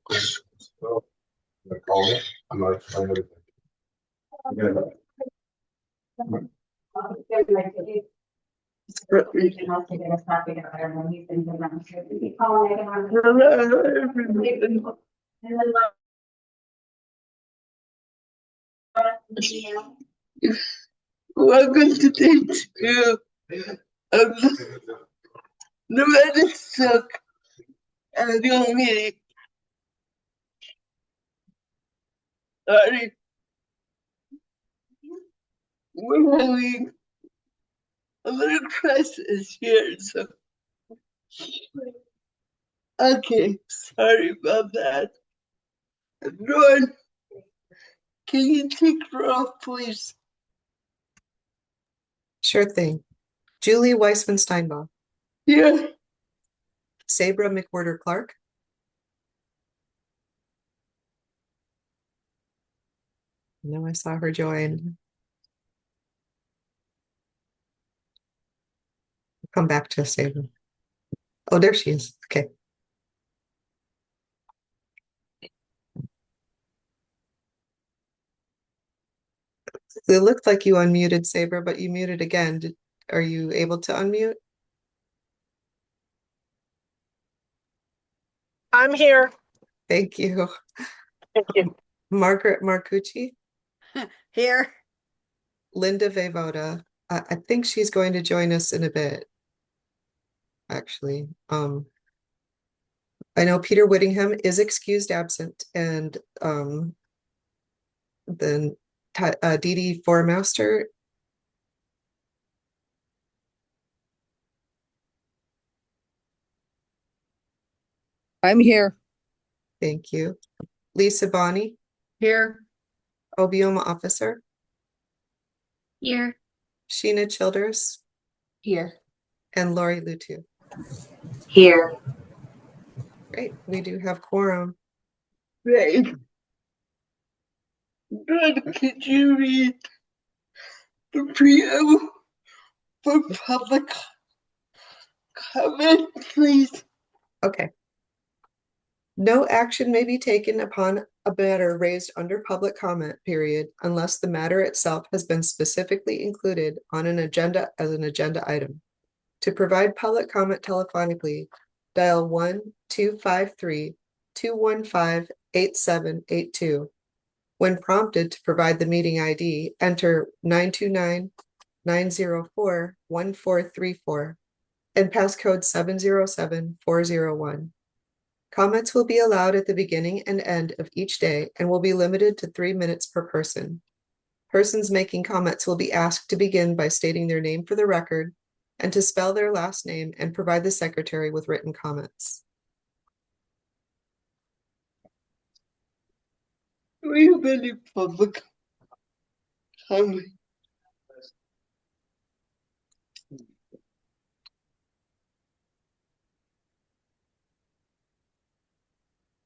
Well, I'm gonna call it. I'm gonna explain everything. I'm gonna- Welcome to day 2 of the SILC annual meeting. Sorry, we're having a little crisis here, so okay, sorry about that. Dawn, can you take her off, please? Sure thing. Julie Weissman-Steinbach, Yeah, Sabra McWhirter-Clark, no, I saw her join. Come back to Sabra. Oh, there she is. Okay. It looked like you unmuted, Sabra, but you muted again. Are you able to unmute? I'm here. Thank you. Thank you. Margaret Marcucci, Here. Linda Voivoda. I think she's going to join us in a bit, actually. I know Peter Whittingham is excused absent, and then Dee Dee Formaster. I'm here. Thank you. Lisa Bonney, Here. Obioma Officer, Here. Sheena Childers, Here. and Lori Lutu. Here. Great, we do have quorum. right. Dawn, could you read the preamble for public comment, please? Okay. No action may be taken upon a matter raised under public comment period unless the matter itself has been specifically included on an agenda as an agenda item. To provide public comment telephonically, dial 1-253-215-8782. When prompted to provide the meeting ID, enter 929-904-1434 and passcode 707401. Comments will be allowed at the beginning and end of each day and will be limited to 3 minutes per person. Persons making comments will be asked to begin by stating their name for the record and to spell their last name and provide the secretary with written comments. Do we have any public comment?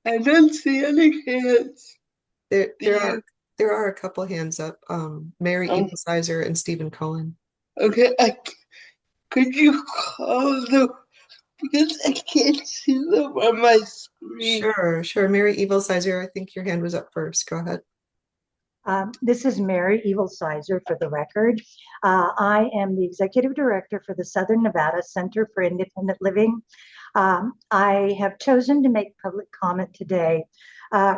I don't see any hands. There Yeah. are a couple hands up. Mary Oh. Eaglesizer and Stephen Cullen. Okay, could you call them, because I can't see them on my screen. Sure. Mary Eaglesizer, I think your hand was up first. Go ahead. This is Mary Eaglesizer for the record. I am the Executive Director for the Southern Nevada Center for Independent Living. I have chosen to make public comment today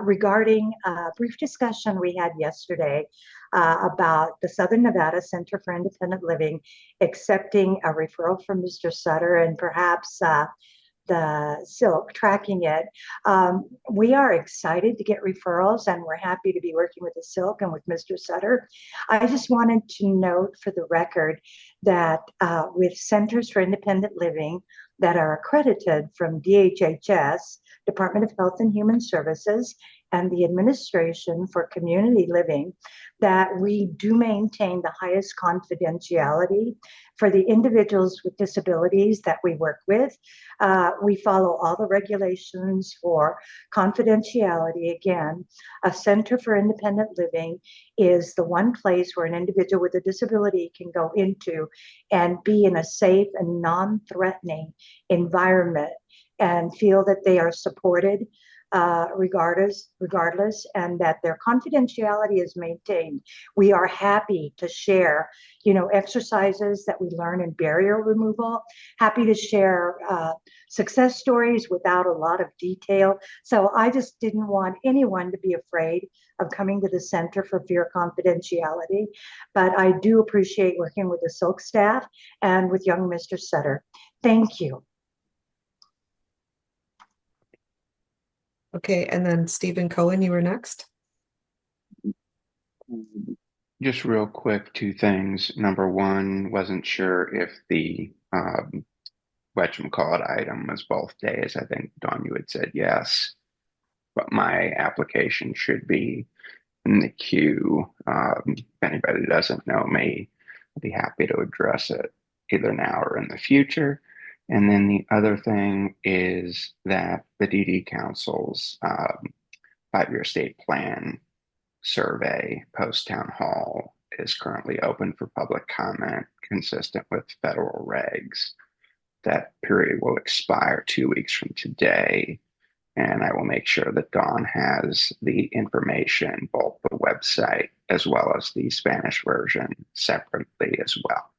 regarding a brief discussion we had yesterday about the Southern Nevada Center for Independent Living accepting a referral from Mr. Sutter and perhaps the SILC tracking it. We are excited to get referrals and we're happy to be working with the SILC and with Mr. Sutter. I just wanted to note for the record that with Centers for Independent Living that are accredited from DHHS, Department of Health and Human Services, and the Administration for Community Living, that we do maintain the highest confidentiality for the individuals with disabilities that we work with. We follow all the regulations for confidentiality. Again, a Center for Independent Living is the one place where an individual with a disability can go into and be in a safe and non-threatening environment and feel that they are supported regardless, and that their confidentiality is maintained. We are happy to share, exercises that we learn in barrier removal, happy to share success stories without a lot of detail. So I just didn't want anyone to be afraid of coming to the center for fear of confidentiality. But I do appreciate working with the SILC staff and with young Mr. Sutter. Thank you. Okay, and then Stephen Cohen, you were next. Just real quick, two things. Number one, wasn't sure if the whatchamacallit item was both days. I think, Dawn, you had said yes, but my application should be in the queue. If anybody doesn't know me, I'd be happy to address it either now or in the future. And then the other thing is that the DD Council's 5-year state plan survey post town hall is currently open for public comment consistent with federal regs. That period will expire 2 weeks from today, and I will make sure that Dawn has the information, both the website as well as the Spanish version separately as well.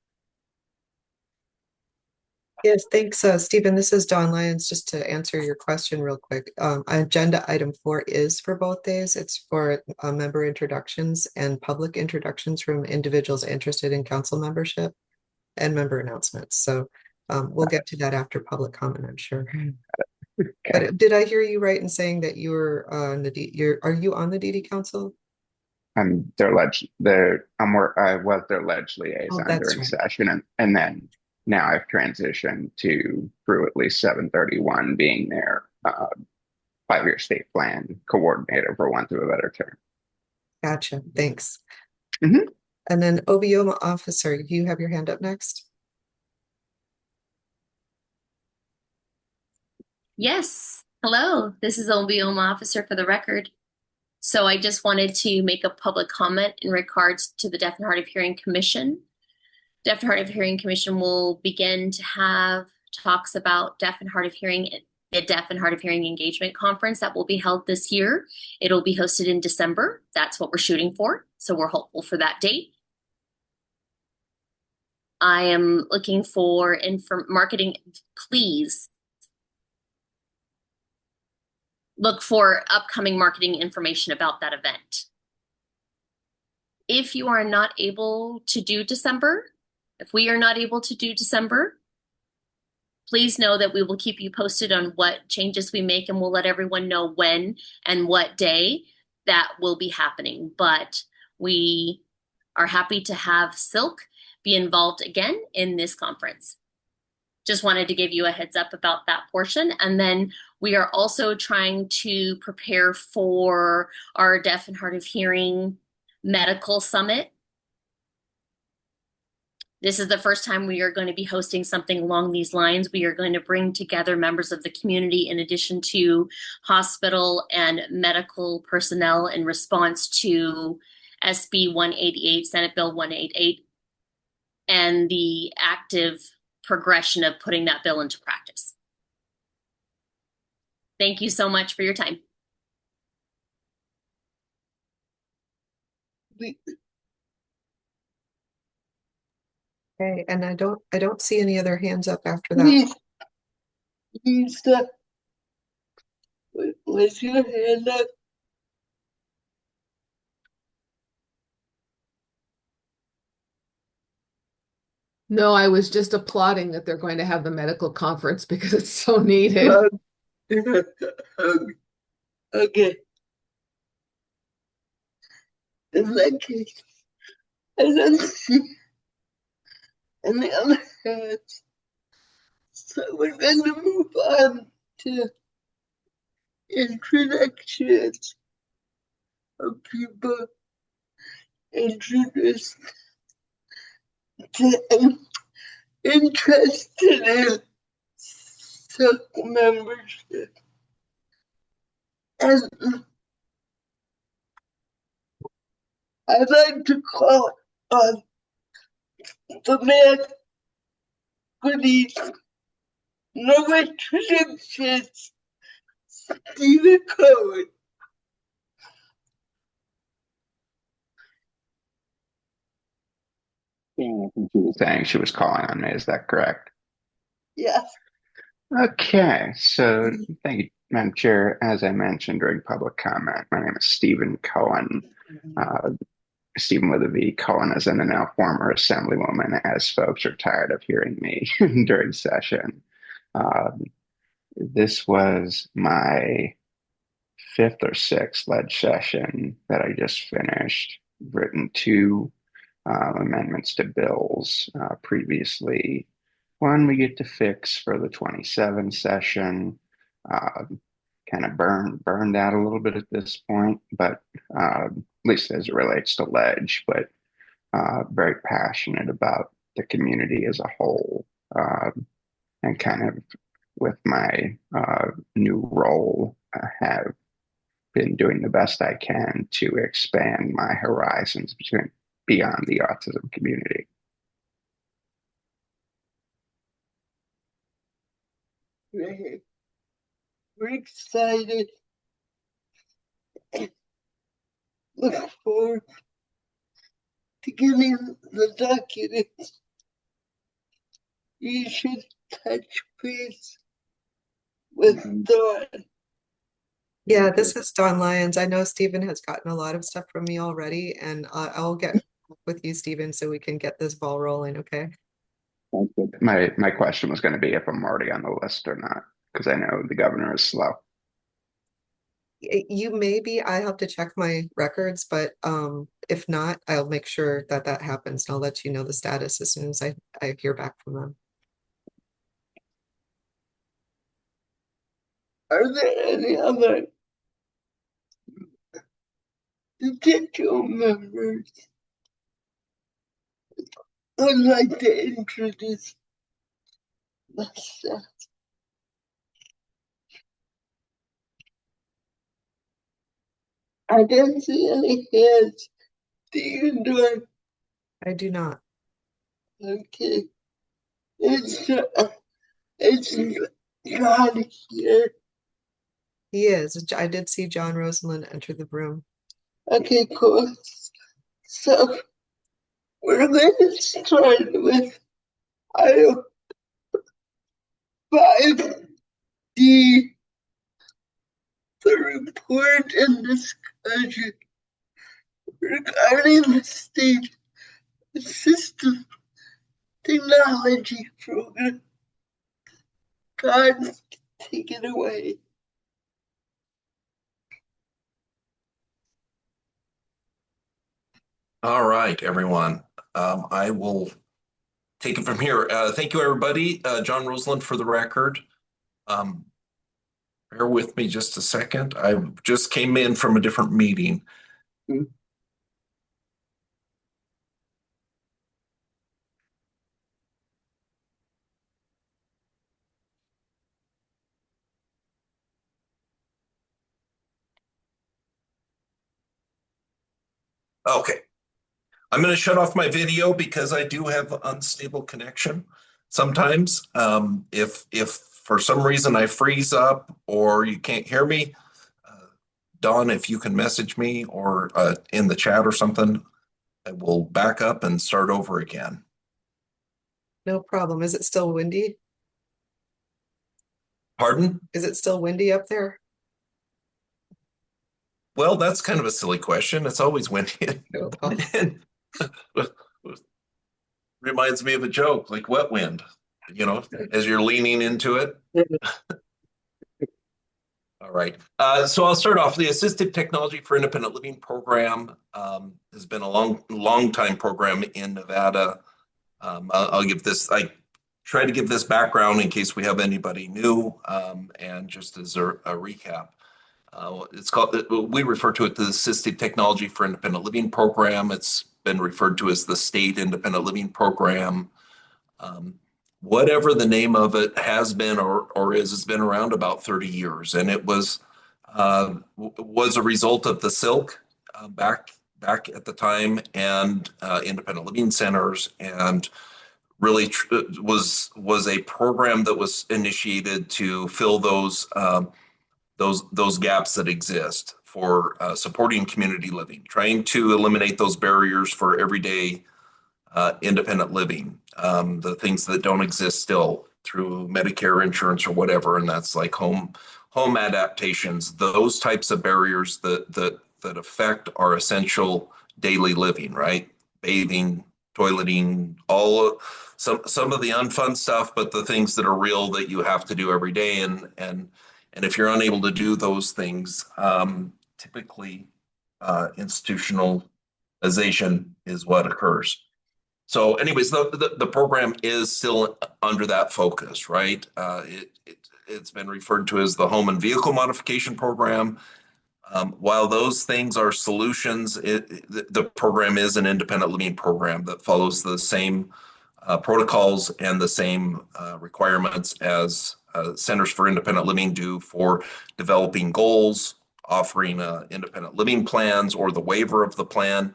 Yes, thanks, Stephen. This is Dawn Lyons. Just to answer your question real quick. Agenda item 4 is for both days. It's for member introductions and public introductions from individuals interested in council membership and member announcements. So we'll get to that after public comment, I'm sure. Okay. But did I hear you right in saying that you were on are you on the DD Council? I'm I was their ledge liaison during right. session, and then now I've transitioned to through at least 731 being their 5-year state plan coordinator, for want of a better term. Gotcha. Thanks. Mhm. And then Obioma officer, you have your hand up next. Yes. Hello, this is Obioma Officer for the record. So I just wanted to make a public comment in regards to the Deaf and Hard of Hearing Commission. Deaf and Hard of Hearing Commission will begin to have talks about deaf and hard of hearing at the Deaf and Hard of Hearing Engagement Conference that will be held this year. It'll be hosted in December. That's what we're shooting for. So we're hopeful for that date. I am looking for marketing. Please look for upcoming marketing information about that event. If you are not able to do December, if we are not able to do December, please know that we will keep you posted on what changes we make, and we'll let everyone know when and what day that will be happening. But we are happy to have SILC be involved again in this conference. Just wanted to give you a heads up about that portion. And then we are also trying to prepare for our Deaf and Hard of Hearing Medical Summit. This is the first time we are going to be hosting something along these lines. We are going to bring together members of the community in addition to hospital and medical personnel in response to SB 188, Senate Bill 188, and the active progression of putting that bill into practice. Thank you so much for your time. Okay, and I don't see any other hands up after that. Lisa, was your hand up? No, I was just applauding that they're going to have the medical conference because it's so needed. Okay. In that case, I don't see any other hands. So we're going to move on to introductions of people introduced to interested in SILC membership. And I'd like to call on the man who needs no introductions, Stephen Cohen. Yeah, I think she was saying she was calling on me. Is that correct? Yes. Okay, so thank you, Madam Chair. As I mentioned during public comment, my name is Stephen Cohen. Uh, Stephen with a V. Cohen is in the now former Assemblywoman, as folks are tired of hearing me during session. Um, this was my fifth or sixth ledge session that I just finished, written two amendments to bills previously. One we get to fix for the 27 session. Kind of burned out a little bit at this point, but at least as it relates to ledge, but very passionate about the community as a whole, and kind of with my new role, I have been doing the best I can to expand my horizons beyond the autism community. We're excited. Look forward to getting the documents. You should touch base with Dawn. Yeah, this is Dawn Lyons. I know Stephen has gotten a lot of stuff from me already, and I'll get with you, Stephen, so we can get this ball rolling, okay? My question was going to be if I'm already on the list or not, because I know the governor is slow. You may be, I have to check my records, but if not, I'll make sure that that happens, and I'll let you know the status as soon as I hear back from them. Are there any other potential members who'd like to introduce myself? I don't see any hands. Do you do? I do not. Okay. It's John here. He is. I did see John Rosalind enter the room. Okay, cool. So we're going to start with item 5D, the report and discussion regarding the state assistive technology program. God, take it away. All right, everyone. I will take it from here. Thank you, everybody. John Rosalind for the record. Bear with me just a second. I just came in from a different meeting. Okay. I'm going to shut off my video because I do have unstable connection sometimes. If for some reason I freeze up or you can't hear me, Dawn, if you can message me or in the chat or something, I will back up and start over again. No problem. Is it still windy? Pardon? Is it still windy up there? Well, that's kind of a silly question. It's always windy. Reminds me of a joke, like wet wind, as you're leaning into it. All right. So I'll start off. The Assistive Technology for Independent Living program has been a long time program in Nevada. I try to give this background in case we have anybody new, and just as a recap. We refer to it the Assistive Technology for Independent Living program. It's been referred to as the State Independent Living Program. Whatever the name of it has been or is, it's been around about 30 years, and it was a result of the SILC back at the time, and independent living centers, and really was a program that was initiated to fill those those gaps that exist for supporting community living, trying to eliminate those barriers for everyday independent living, the things that don't exist still through Medicare insurance or whatever, and that's like home adaptations, those types of barriers that affect our essential daily living, right? Bathing, toileting, some of the unfun stuff, but the things that are real that you have to do every day, and if you're unable to do those things, typically institutionalization is what occurs. So anyways, the program is still under that focus, right? It's been referred to as the home and vehicle modification program. While those things are solutions, the program is an independent living program that follows the same protocols and the same requirements as Centers for Independent Living do for developing goals, offering independent living plans, or the waiver of the plan.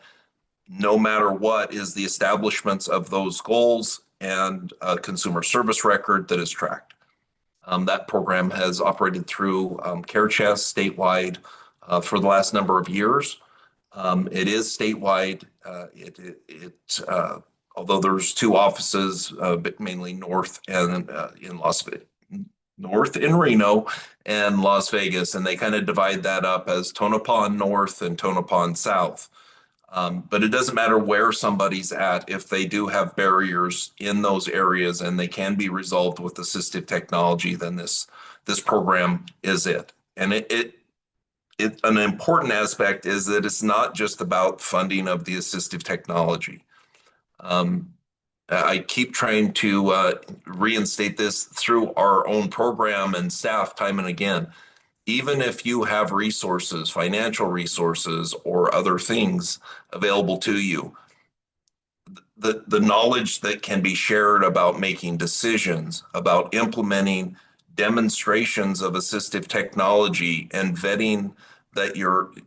No matter what is the establishments of those goals and a consumer service record that is tracked. That program has operated through CareChest statewide for the last number of years. It is statewide. Although there's two offices, but mainly north and in North in Reno and Las Vegas, and they kind of divide that up as Tonopah North and Tonopah South. But it doesn't matter where somebody's at if they do have barriers in those areas and they can be resolved with assistive technology, then this program is it. And an important aspect is that it's not just about funding of the assistive technology. I keep trying to reinstate this through our own program and staff time and again. Even if you have resources, financial resources, or other things available to you, the knowledge that can be shared about making decisions, about implementing demonstrations of assistive technology and vetting that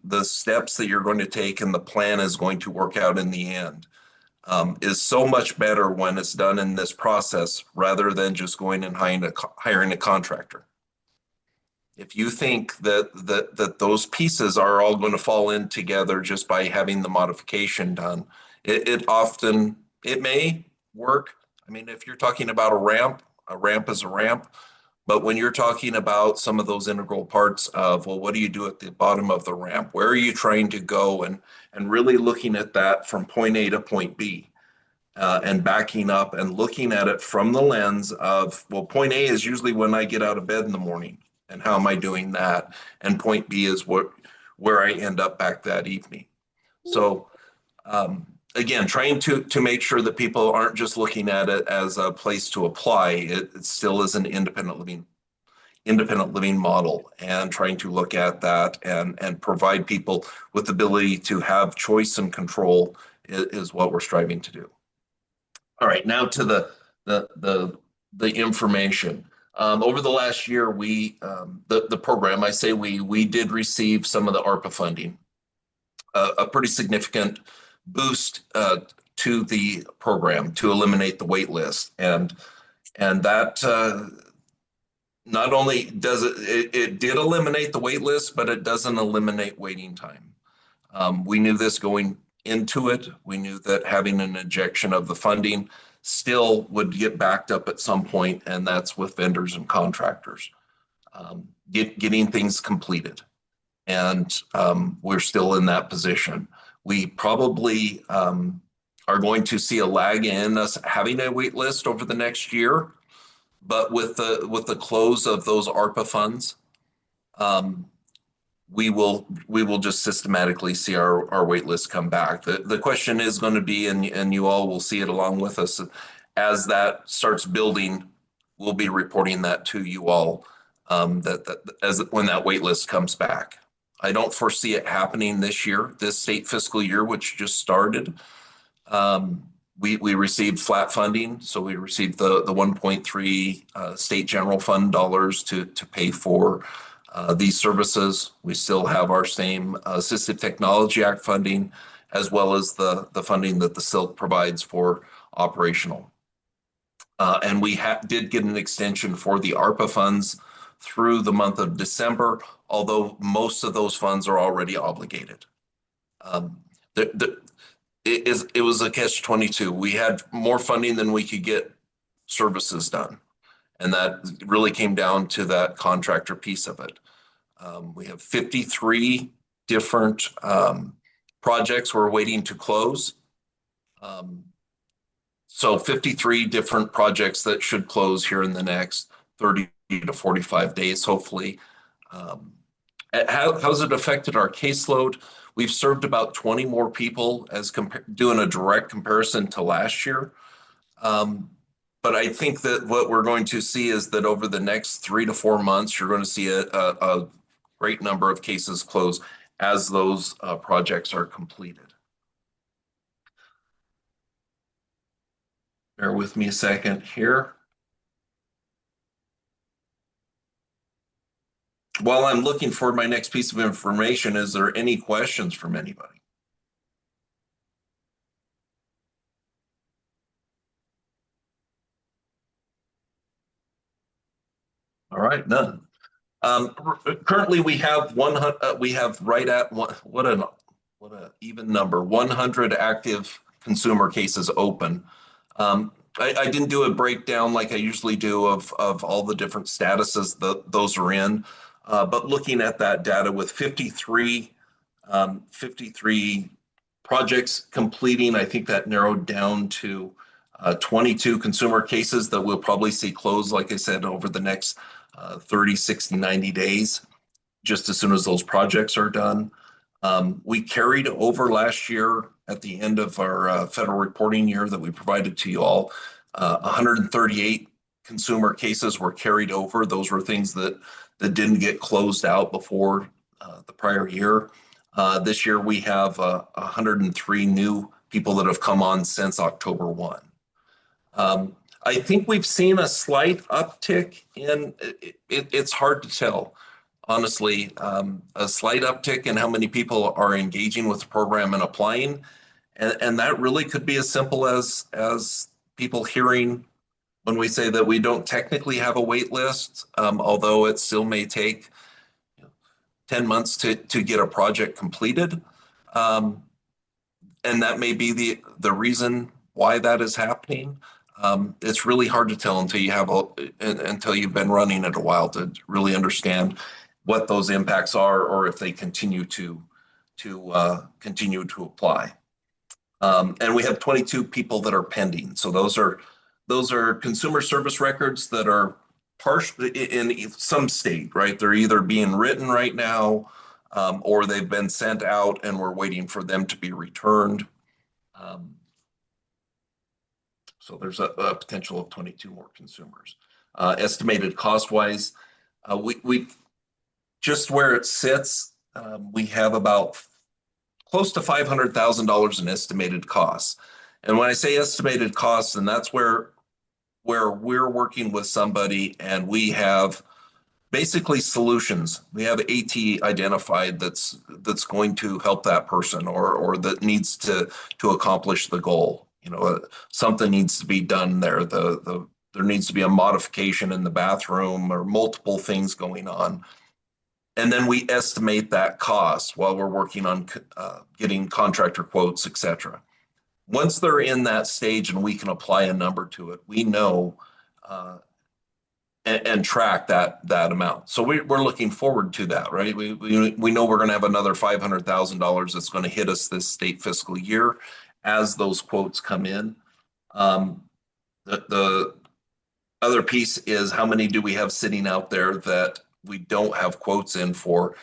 the steps that you're going to take and the plan is going to work out in the end, is so much better when it's done in this process rather than just going and hiring a contractor. If you think that those pieces are all going to fall in together just by having the modification done, it may work. I mean, if you're talking about a ramp is a ramp. But when you're talking about some of those integral parts of, well, what do you do at the bottom of the ramp? Where are you trying to go? And really looking at that from point A to point B. And backing up and looking at it from the lens of, well, point A is usually when I get out of bed in the morning. And how am I doing that? And point B is where I end up back that evening. So again, trying to make sure that people aren't just looking at it as a place to apply. It still is an independent living model, and trying to look at that and provide people with the ability to have choice and control is what we're striving to do. All right, now to the information. Over the last year, the program, I say we did receive some of the ARPA funding, a pretty significant boost to the program to eliminate the wait list, and that not only does it did eliminate the wait list, but it doesn't eliminate waiting time. We knew this going into it. We knew that having an injection of the funding still would get backed up at some point, and that's with vendors and contractors getting things completed. And we're still in that position. We probably are going to see a lag in us having a wait list over the next year, but with the close of those ARPA funds, we will just systematically see our wait list come back. The question is going to be, and you all will see it along with us, as that starts building, we'll be reporting that to you all as when that wait list comes back. I don't foresee it happening this year, this state fiscal year, which just started. We received flat funding, so we received the 1.3 state general fund dollars to pay for these services. We still have our same Assistive Technology Act funding, as well as the funding that the SILC provides for operational. And we did get an extension for the ARPA funds through the month of December, although most of those funds are already obligated. It was a catch-22. We had more funding than we could get services done. And that really came down to that contractor piece of it. We have 53 different projects we're waiting to close. So 53 different projects that should close here in the next 30 to 45 days, hopefully. How's it affected our caseload? We've served about 20 more people as doing a direct comparison to last year. But I think that what we're going to see is that over the next 3 to 4 months, you're going to see a great number of cases close as those projects are completed. Bear with me a second here. While I'm looking for my next piece of information, is there any questions from anybody? All right, none. Currently, we have 100. We have right at what an even number, 100 active consumer cases open. I didn't do a breakdown like I usually do of all the different statuses that those are in, but looking at that data with 53 projects completing, I think that narrowed down to 22 consumer cases that we'll probably see close, like I said, over the next 30, 60, 90 days, just as soon as those projects are done. We carried over last year at the end of our federal reporting year that we provided to you all, 138 consumer cases were carried over. Those were things that didn't get closed out before the prior year. This year we have 103 new people that have come on since October 1. I think we've seen a slight uptick in, it's hard to tell, honestly, a slight uptick in how many people are engaging with the program and applying. And that really could be as simple as people hearing when we say that we don't technically have a wait list, although it still may take 10 months to get a project completed. And that may be the reason why that is happening. It's really hard to tell until you have until you've been running it a while to really understand what those impacts are, or if they continue to apply. And we have 22 people that are pending. So those are consumer service records that are partially in some state, right? They're either being written right now, or they've been sent out and we're waiting for them to be returned. So there's a potential of 22 more consumers. Estimated cost-wise, we just where it sits, we have about close to $500,000 in estimated costs. And when I say estimated costs, and that's where we're working with somebody and we have basically solutions. We have AT identified that's going to help that person or that needs to accomplish the goal. You know, something needs to be done there. There needs to be a modification in the bathroom or multiple things going on. And then we estimate that cost while we're working on getting contractor quotes, et cetera. Once they're in that stage and we can apply a number to it, we know and track that amount. So we're looking forward to that, right? We know we're going to have another $500,000 that's going to hit us this state fiscal year as those quotes come in. The other piece is how many do we have sitting out there that we don't have quotes in for,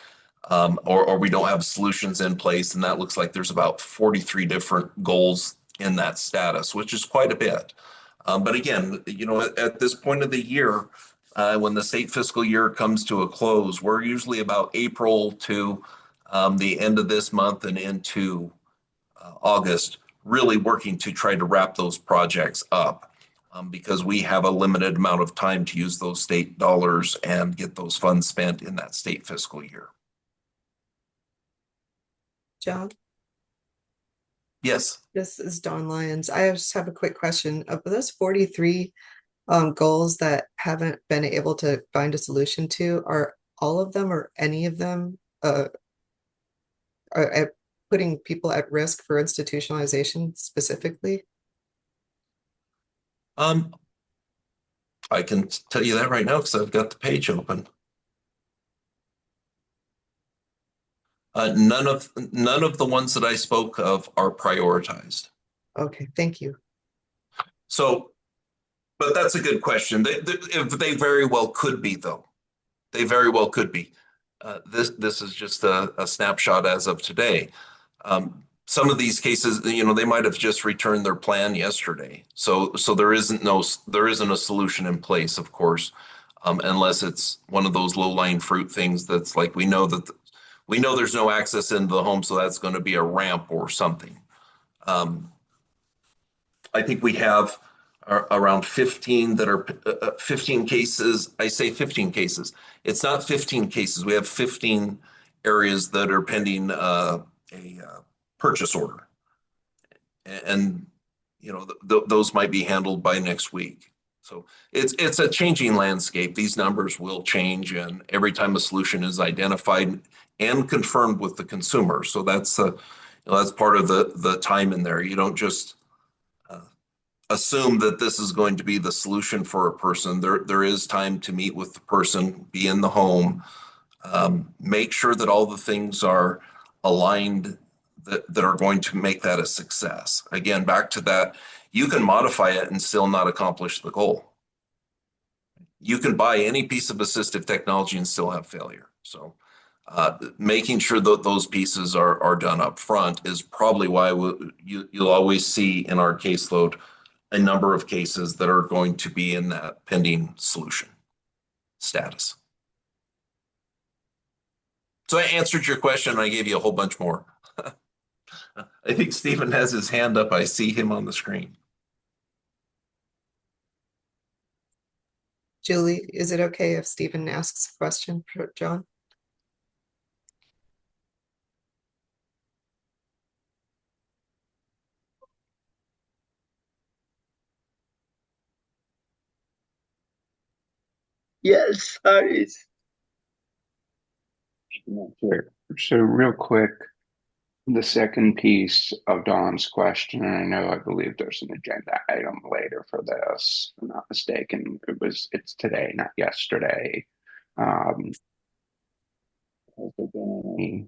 or we don't have solutions in place, and that looks like there's about 43 different goals in that status, which is quite a bit. But again, you know, at this point of the year, when the state fiscal year comes to a close, we're usually about April to the end of this month and into August, really working to try to wrap those projects up. Because we have a limited amount of time to use those state dollars and get those funds spent in that state fiscal year. John? Yes. This is Dawn Lyons. I just have a quick question. Of those 43 goals that haven't been able to find a solution to, are all of them or any of them are putting people at risk for institutionalization specifically? I can tell you that right now because I've got the page open. None of the ones that I spoke of are prioritized. Okay, thank you. So, but that's a good question. They very well could be, though. They very well could be. This is just a snapshot as of today. Some of these cases, they might have just returned their plan yesterday. So there isn't a solution in place, of course, unless it's one of those low-lying fruit things that's like we know there's no access into the home, so that's going to be a ramp or something. I think we have around 15 that are 15 cases. I say 15 cases. It's not 15 cases. We have 15 areas that are pending a purchase order. And those might be handled by next week. So it's a changing landscape. These numbers will change, and every time a solution is identified and confirmed with the consumer. So that's part of the time in there. You don't just assume that this is going to be the solution for a person. There is time to meet with the person, be in the home, make sure that all the things are aligned that are going to make that a success. Again, back to that, you can modify it and still not accomplish the goal. You can buy any piece of assistive technology and still have failure. So making sure that those pieces are done up front is probably why you'll always see in our caseload a number of cases that are going to be in that pending solution status. So I answered your question. I gave you a whole bunch more. I think Stephen has his hand up. I see him on the screen. Julie, is it okay if Stephen asks a question for John? Yes, sorry. Sure. So real quick, the second piece of Dawn's question, and I believe there's an agenda item later for this, if I'm not mistaken. It's today, not yesterday. Has there been any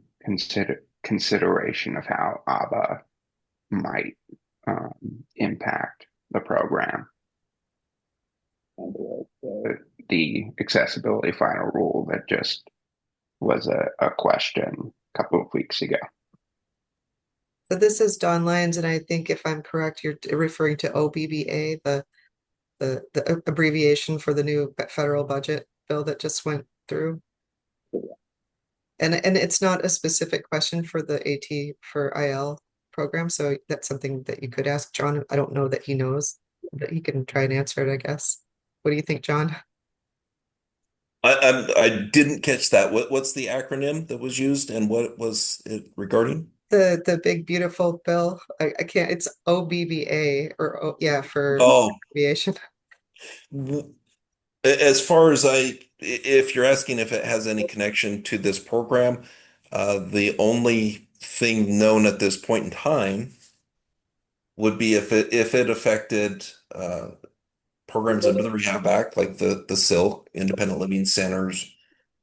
consideration of how ABBA might impact the program? And the accessibility final rule that just was a question a couple of weeks ago. So this is Don Lyons, and I think if I'm correct, you're referring to OBBA, the abbreviation for the new federal budget bill that just went through. And it's not a specific question for the AT for IL program, so that's something that you could ask John. I don't know that he knows, but he can try and answer it, I guess. What do you think, John? I didn't catch that. What's the acronym that was used, and what was it regarding? The big beautiful bill. I can't. It's OBBA or yeah for Oh, aviation. as far as if you're asking if it has any connection to this program, the only thing known at this point in time would be if it affected programs under the Rehab Act, like the SILC, Independent Living Centers,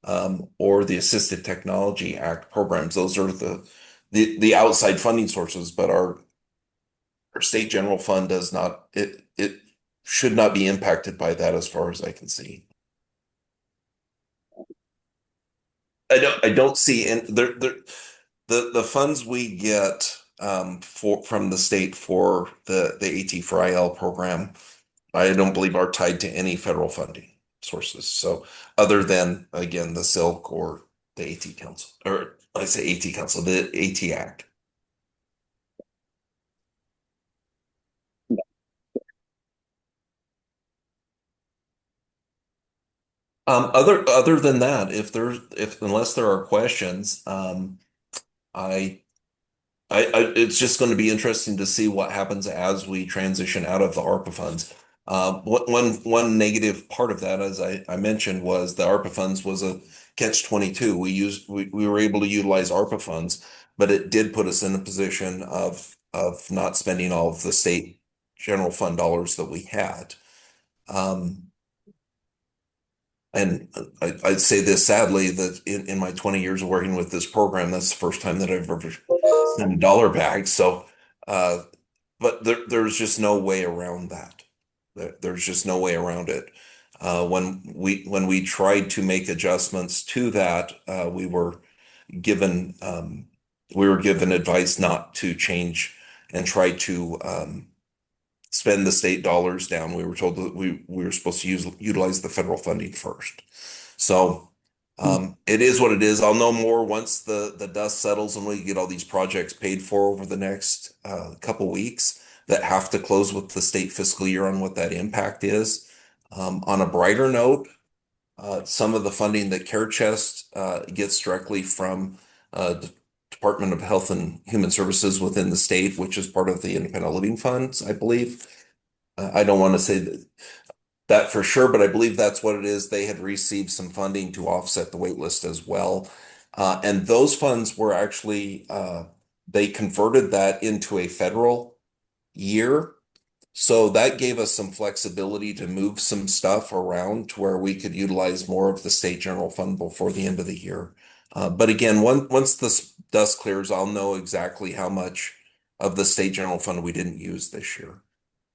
or the Assistive Technology Act programs. Those are the outside funding sources, but our state general fund does not. It should not be impacted by that, as far as I can see. I don't see in the funds we get from the state for the AT for IL program. I don't believe are tied to any federal funding sources. So other than, again, the SILC or the AT Council, or I say AT Council, the AT Act. Other than that, unless there are questions, I it's just going to be interesting to see what happens as we transition out of the ARPA funds. One negative part of that, as I mentioned, was the ARPA funds was a catch-22. We were able to utilize ARPA funds, but it did put us in a position of not spending all of the state general fund dollars that we had. And I'd say this sadly, that in my 20 years of working with this program, that's the first time that I've ever sent a dollar back. So, but there's just no way around that. There's just no way around it. When we tried to make adjustments to that, given we were given advice not to change and try to spend the state dollars down. We were told that we were supposed to utilize the federal funding first. So it is what it is. I'll know more once the dust settles and we get all these projects paid for over the next couple weeks that have to close with the state fiscal year on what that impact is. On a brighter note, some of the funding that Care Chest gets directly from the Department of Health and Human Services within the state, which is part of the Independent Living Funds, I believe. I don't want to say that for sure, but I believe that's what it is. They had received some funding to offset the wait list as well. And those funds were actually, they converted that into a federal year. So that gave us some flexibility to move some stuff around to where we could utilize more of the state general fund before the end of the year. But again, once the dust clears, I'll know exactly how much of the state general fund we didn't use this year.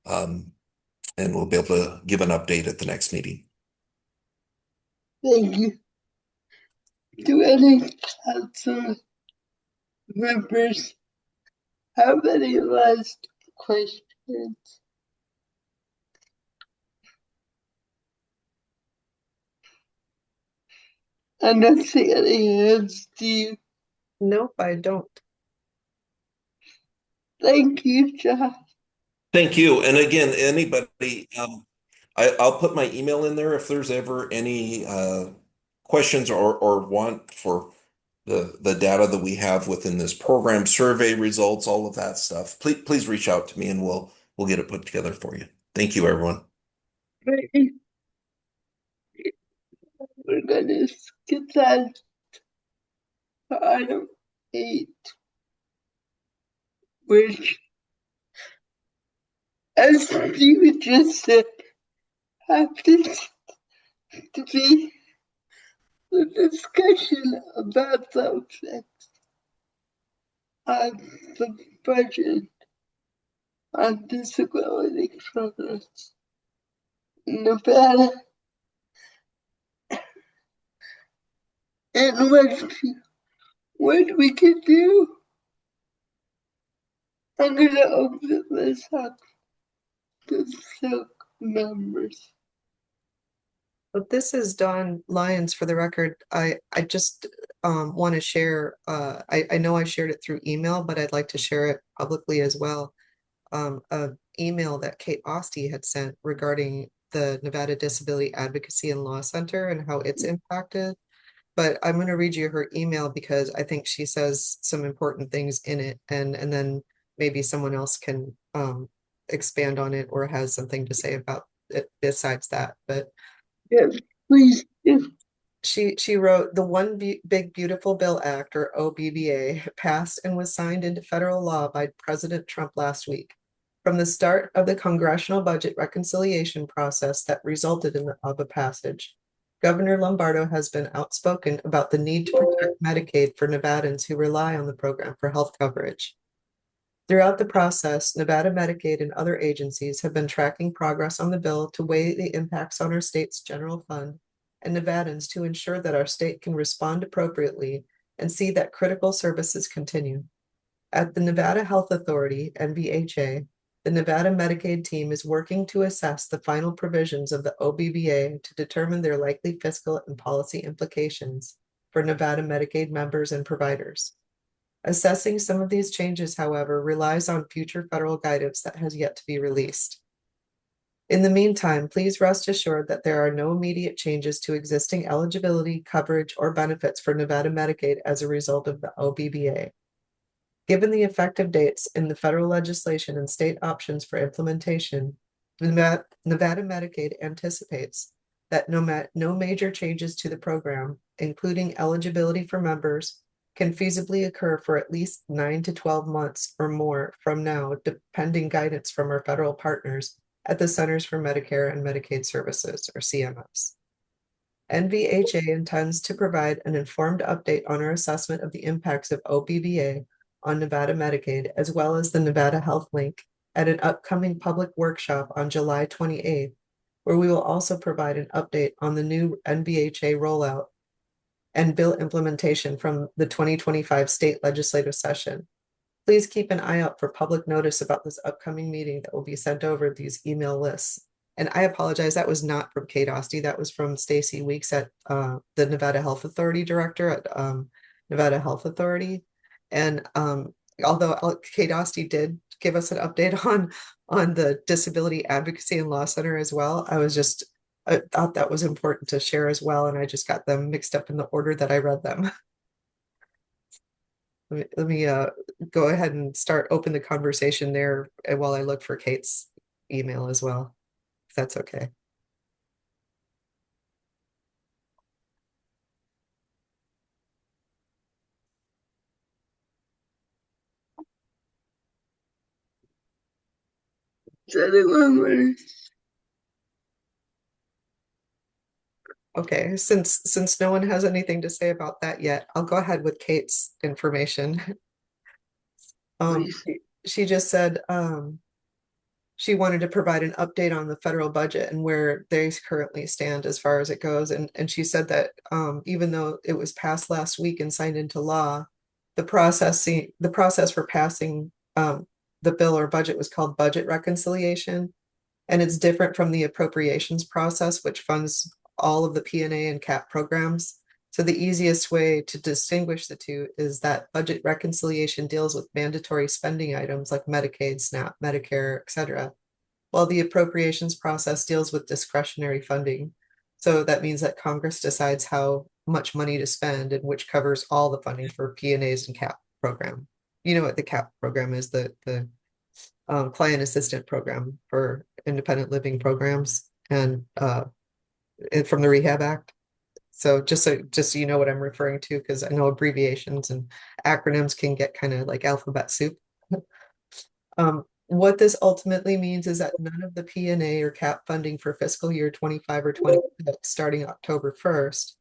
And we'll be able to give an update at the next meeting. Thank you. Do any council members have any last questions? I'm not seeing any hands, Steve. Nope, I don't. Thank you, Josh. Thank you. And again, anybody, I'll put my email in there if there's ever any questions or want for the data that we have within this program, survey results, all of that stuff. Please reach out to me and we'll get it put together for you. Thank you, everyone. Great. We're gonna skip that to item 8, which, as you just said, happens to be the discussion about the effects of the budget on disability programs in Nevada, and what we can do. I'm gonna open this up to SILC members. But this is Dawn Lyons for the record. I just want to share, I know I shared it through email, but I'd like to share it publicly as well. An email that Kate Ostie had sent regarding the Nevada Disability Advocacy and Law Center and how it's impacted. But I'm going to read you her email because I think she says some important things in it, and then maybe someone else can expand on it or has something to say about it besides that. But Yes, please. Yes. She wrote, the One Big Beautiful Bill Act, or OBBA, passed and was signed into federal law by President Trump last week. From the start of the congressional budget reconciliation process that resulted in the passage, Governor Lombardo has been outspoken about the need to protect Medicaid for Nevadans who rely on the program for health coverage. Throughout the process, Nevada Medicaid and other agencies have been tracking progress on the bill to weigh the impacts on our state's general fund and Nevadans to ensure that our state can respond appropriately and see that critical services continue. At the Nevada Health Authority, NVHA, the Nevada Medicaid team is working to assess the final provisions of the OBBA to determine their likely fiscal and policy implications for Nevada Medicaid members and providers. Assessing some of these changes, however, relies on future federal guidance that has yet to be released. In the meantime, please rest assured that there are no immediate changes to existing eligibility, coverage, or benefits for Nevada Medicaid as a result of the OBBA. Given the effective dates in the federal legislation and state options for implementation, Nevada Medicaid anticipates that no major changes to the program, including eligibility for members, can feasibly occur for at least 9 to 12 months or more from now, depending guidance from our federal partners at the Centers for Medicare and Medicaid Services, or CMS. NVHA intends to provide an informed update on our assessment of the impacts of OBBA on Nevada Medicaid, as well as the Nevada Health Link at an upcoming public workshop on July 28th, where we will also provide an update on the new NVHA rollout and bill implementation from the 2025 state legislative session. Please keep an eye out for public notice about this upcoming meeting that will be sent over these email lists. And I apologize, that was not from Kate Oste, that was from Stacy Weeks at the Nevada Health Authority Director at Nevada Health Authority. And although Kate Oste did give us an update on the Disability Advocacy and Law Center as well, I thought that was important to share as well, and I just got them mixed up in the order that I read them. Let me go ahead and open the conversation there while I look for Kate's email as well, if that's okay. Okay, since no one has anything to say about that yet, I'll go ahead with Kate's information. She just said she wanted to provide an update on the federal budget and where they currently stand as far as it goes. And she said that even though it was passed last week and signed into law, the process for passing the bill or budget was called budget reconciliation. And it's different from the appropriations process, which funds all of the P&A and CAP programs. So the easiest way to distinguish the two is that budget reconciliation deals with mandatory spending items like Medicaid, SNAP, Medicare, etc., while the appropriations process deals with discretionary funding. So that means that Congress decides how much money to spend, and which covers all the funding for P&As and CAP program. You know what the CAP program is, the client assistant program for independent living programs, and from the Rehab Act. So just so you know what I'm referring to, because I know abbreviations and acronyms can get kind of like alphabet soup. What this ultimately means is that none of the P&A or CAP funding for fiscal year 25 or 26 starting October 1st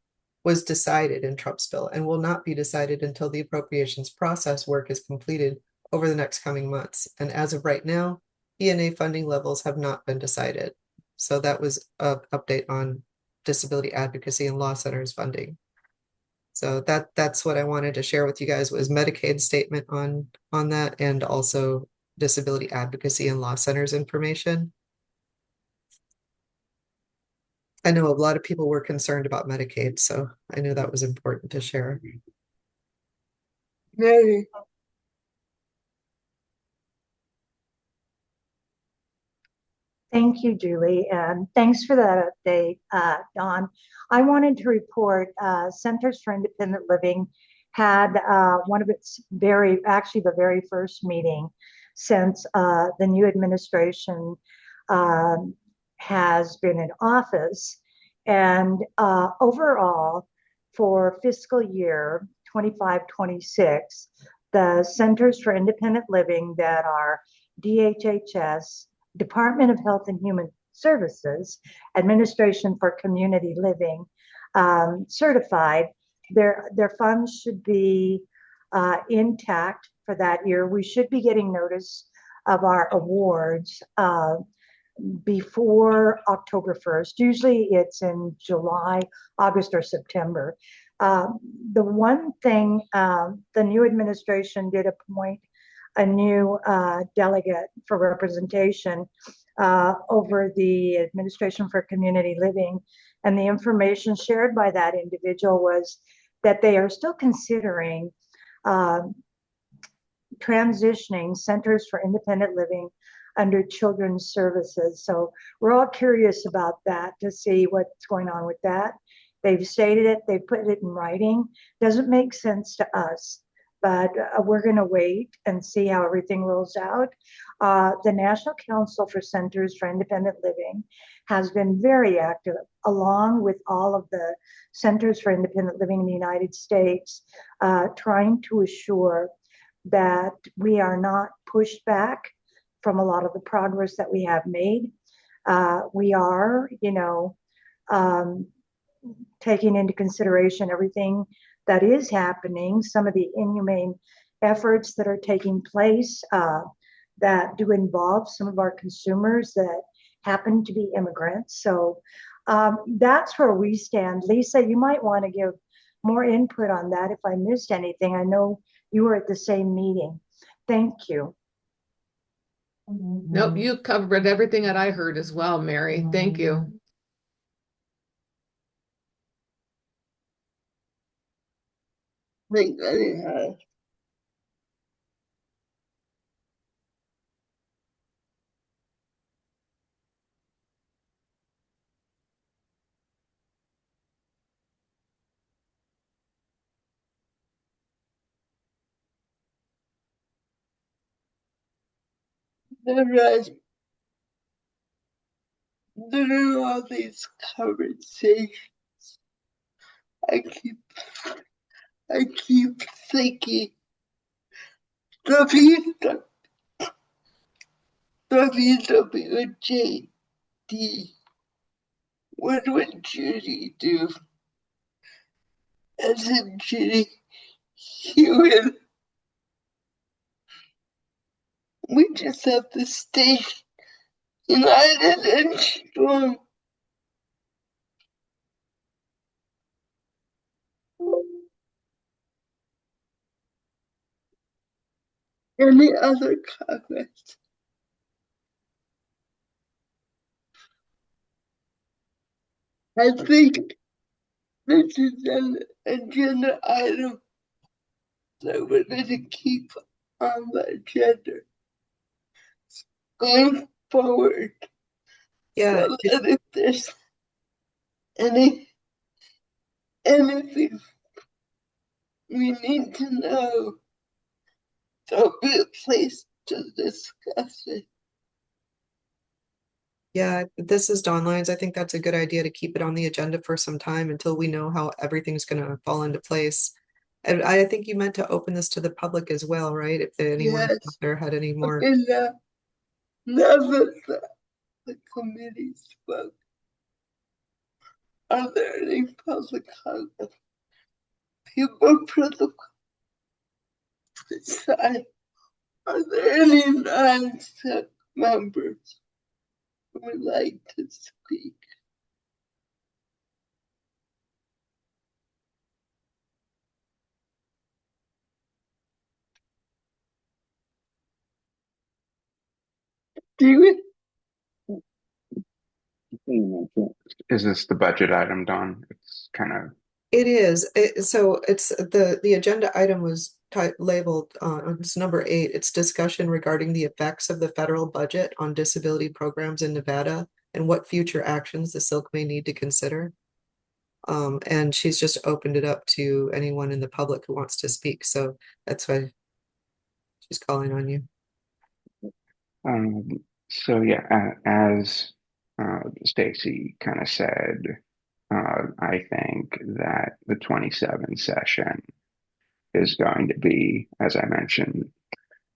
was decided in Trump's bill, and will not be decided until the appropriations process work is completed over the next coming months. And as of right now, P&A funding levels have not been decided. So that was an update on Disability Advocacy and Law Centers funding. So that's what I wanted to share with you guys, was Medicaid's statement on that, and also Disability Advocacy and Law Centers information. I know a lot of people were concerned about Medicaid, so I knew that was important to share. Mary. Thank you, Julie, and thanks for that update, Dawn. I wanted to report Centers for Independent Living had one of its actually the very first meeting since the new administration has been in office. And overall, for fiscal year 25-26, the Centers for Independent Living that are DHHS, Department of Health and Human Services, Administration for Community Living, certified, their funds should be intact for that year. We should be getting notice of our awards before October 1st. Usually it's in July, August, or September. The one thing, the new administration did appoint a new delegate for representation over the Administration for Community Living. And the information shared by that individual was that they are still considering transitioning Centers for Independent Living under Children's Services. So we're all curious about that, to see what's going on with that. They've stated it, they put it in writing. Doesn't make sense to us but we're going to wait and see how everything rolls out. The National Council for Centers for Independent Living has been very active, along with all of the Centers for Independent Living in the United States, trying to assure that we are not pushed back from a lot of the progress that we have made. We are, taking into consideration everything that is happening, some of the inhumane efforts that are taking place that do involve some of our consumers that happen to be immigrants. So that's where we stand. Lisa, you might want to give more input on that if I missed anything. I know you were at the same meeting. Thank you. Nope, you covered everything that I heard as well, Mary. Thank you. Like anyhow. There are all these conversations. I keep thinking WWJD. What would Judy do? As in Judy Hewitt. We just have to stay united and strong. Any other comments? I think this is an agenda item that we're going to keep on the agenda going forward. Yeah, So that if there's anything we need to know, there'll be a place to discuss it. yeah, this is Dawn Lyons. I think that's a good idea to keep it on the agenda for some time until we know how everything's gonna fall into place. And I think you meant to open this to the public as well, right? If anyone out Yes. there had any more. Okay, now that the committee spoke, are there any public comments? People from the side, are there any non-SILC members who would like to speak? Do it. Is this the budget item, Don? It's kind of It is. So it's the agenda item was labeled it's number 8. It's discussion regarding the effects of the federal budget on disability programs in Nevada and what future actions the SILC may need to consider. And she's just opened it up to anyone in the public who wants to speak. So that's why she's calling on you. so yeah, as Stacy kind of said, I think that the 27 session is going to be, as I mentioned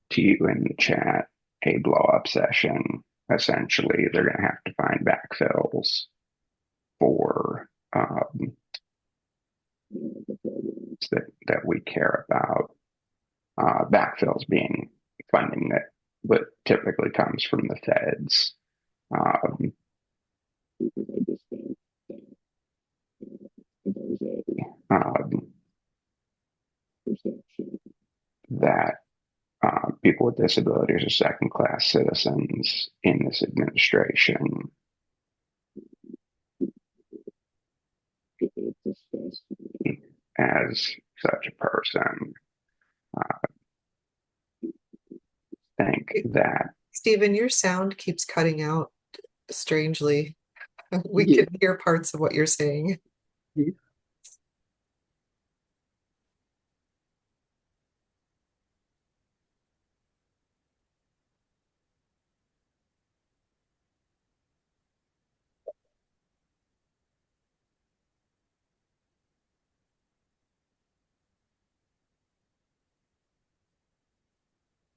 to you in the chat, a blow up session. Essentially, they're going to have to find backfills for the programs that we care about. Backfills being funding that typically comes from the feds. There's a perception that people with disabilities are second-class citizens in this administration. People discuss me as such a person. Think that Stephen, your sound keeps cutting out strangely. We can hear parts of what you're saying.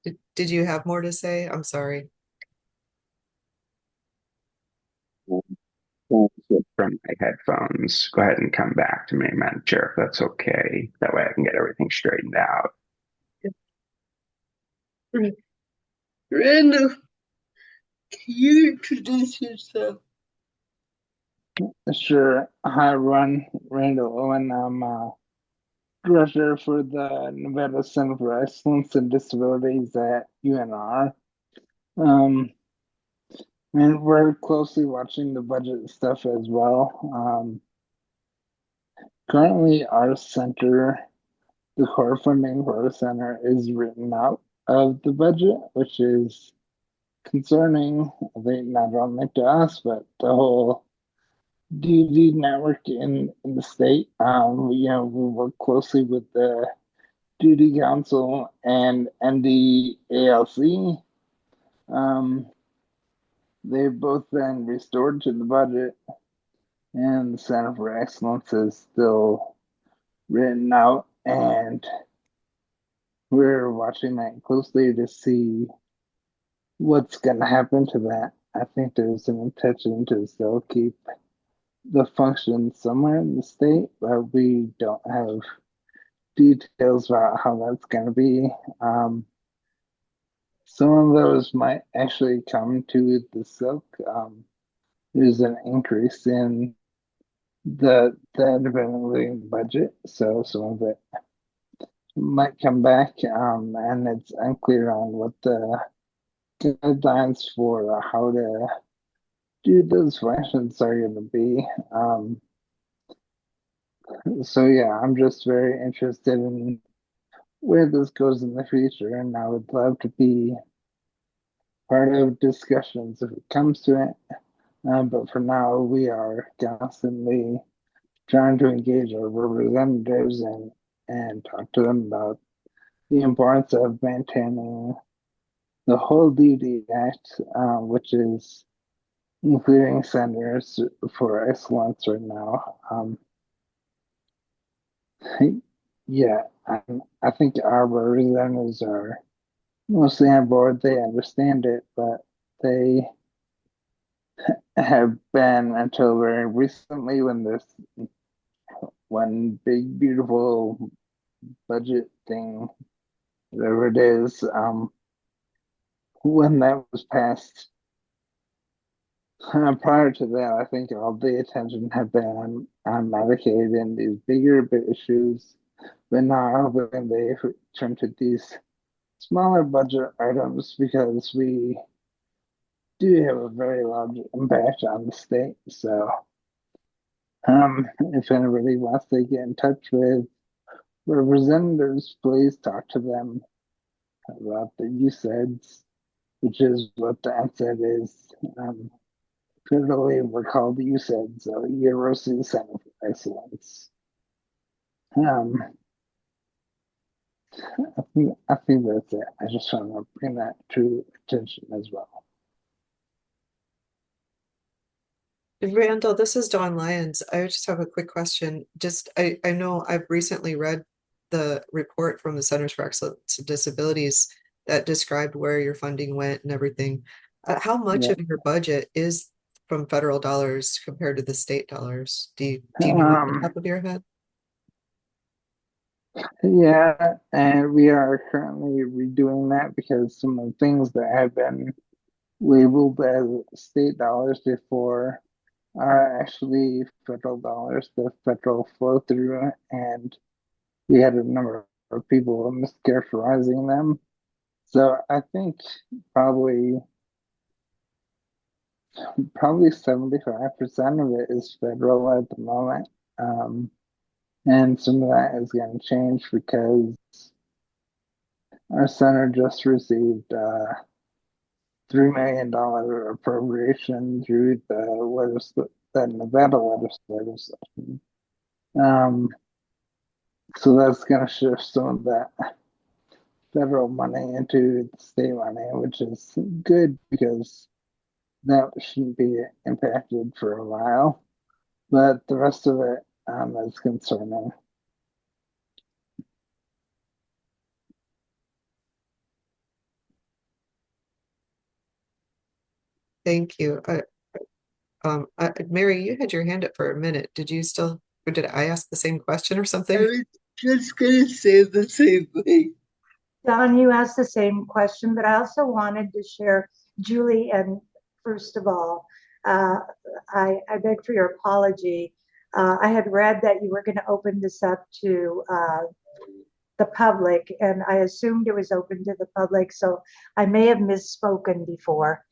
Did you have more to say? I'm sorry. Switch from my headphones. Go ahead and come back to me, Madam Chair, if that's okay. That way I can get everything straightened out. Randall, can you introduce yourself? Sure. Hi, everyone. Randall Owen. I'm director for the Nevada Center for Excellence in Disabilities at UNR. Um, and we're closely watching the budget stuff as well. Currently, our center, the core funding for our center is written out of the budget, which is concerning, I think, not only to us, but the whole DD network in the state. We work closely with the Duty Council and NDALC. They've both been restored to the budget, and the Center for Excellence is still written out, and we're watching that closely to see what's going to happen to that. I think there's an intention to still keep the function somewhere in the state, but we don't have details about how that's going to be. Some of those might actually come to the silk. There's an increase in the independent living budget, so some of it might come back, and it's unclear on what the guidelines for how to do those functions are going to be. So yeah, I'm just very interested in where this goes in the future, and I would love to be part of discussions if it comes to it. But for now, we are constantly trying to engage our representatives and talk to them about the importance of maintaining the whole DD Act, which is including centers for excellence right now. Yeah, I think our representatives are mostly on board. They understand it, but they have been until very recently when this one big beautiful budget thing, whatever it is, when that was passed. Prior to that, I think all the attention had been on Medicaid and these bigger issues, but now when they turn to these smaller budget items because we do have a very large impact on the state. So, if anybody wants to get in touch with representatives, please talk to them about the USAIDs, which is what the NSAID is. Literally, we're called the USAID, so University Center for Excellence. I think that's it. I just want to bring that to attention as well. Randall, this is Dawn Lyons. I just have a quick question. I know I've recently read the report from the Centers for Excellence in Disabilities that described where your funding went and everything. How much Yeah. of your budget is from federal dollars compared to the state dollars? Do you know off the top of your head? Yeah, and we are currently redoing that because some of the things that have been labeled as state dollars before are actually federal dollars, the federal flow through, and we had a number of people mischaracterizing them. So I think probably 75% of it is federal at the moment. And some of that is going to change because our center just received $3 million appropriation through the Nevada legislative session. So that's going to shift some of that federal money into state money, which is good because that shouldn't be impacted for a while. But the rest of it is concerning. Thank you. Mary, you had your hand up for a minute. Did you still, or did I ask the same question or I something? was just gonna say the same thing. Don, you asked the same question, but I also wanted to share, Julie, and first of all, I beg for your apology. I had read that you were going to open this up to the public, and I assumed it was open to the public, so I may have misspoken before.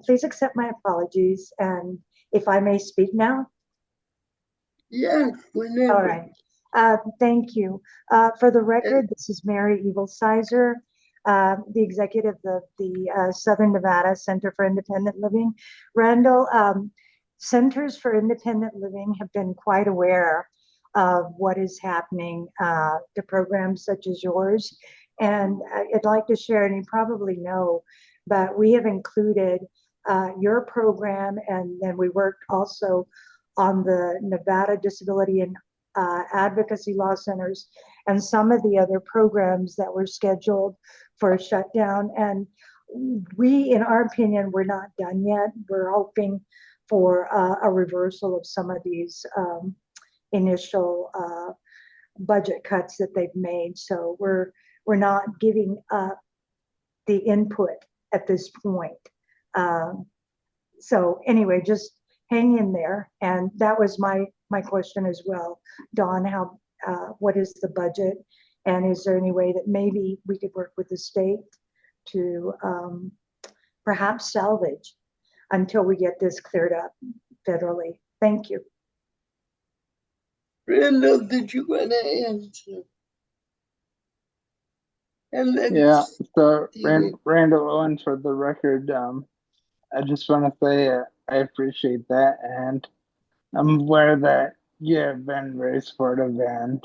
Please accept my apologies, and if I may speak now. Yeah, whenever. All right. Thank you. For the record, this is Mary Evilsizer, the executive of the Southern Nevada Center for Independent Living. Randall, Centers for Independent Living have been quite aware of what is happening to programs such as yours. And I'd like to share, and you probably know, but we have included your program, and then we worked also on the Nevada Disability and Advocacy Law Centers and some of the other programs that were scheduled for a shutdown. And we, in our opinion, we're not done yet. We're hoping for a reversal of some of these initial budget cuts that they've made. So we're not giving up the input at this point. So anyway, just hang in there. And that was my question as well, Dawn. How what is the budget, and is there any way that maybe we could work with the state to perhaps salvage until we get this cleared up federally? Thank you. Randall, did you want to answer? And then Yeah, so Steven. Randall Owen, for the record, I just want to say I appreciate that, and I'm aware that you have been very supportive, and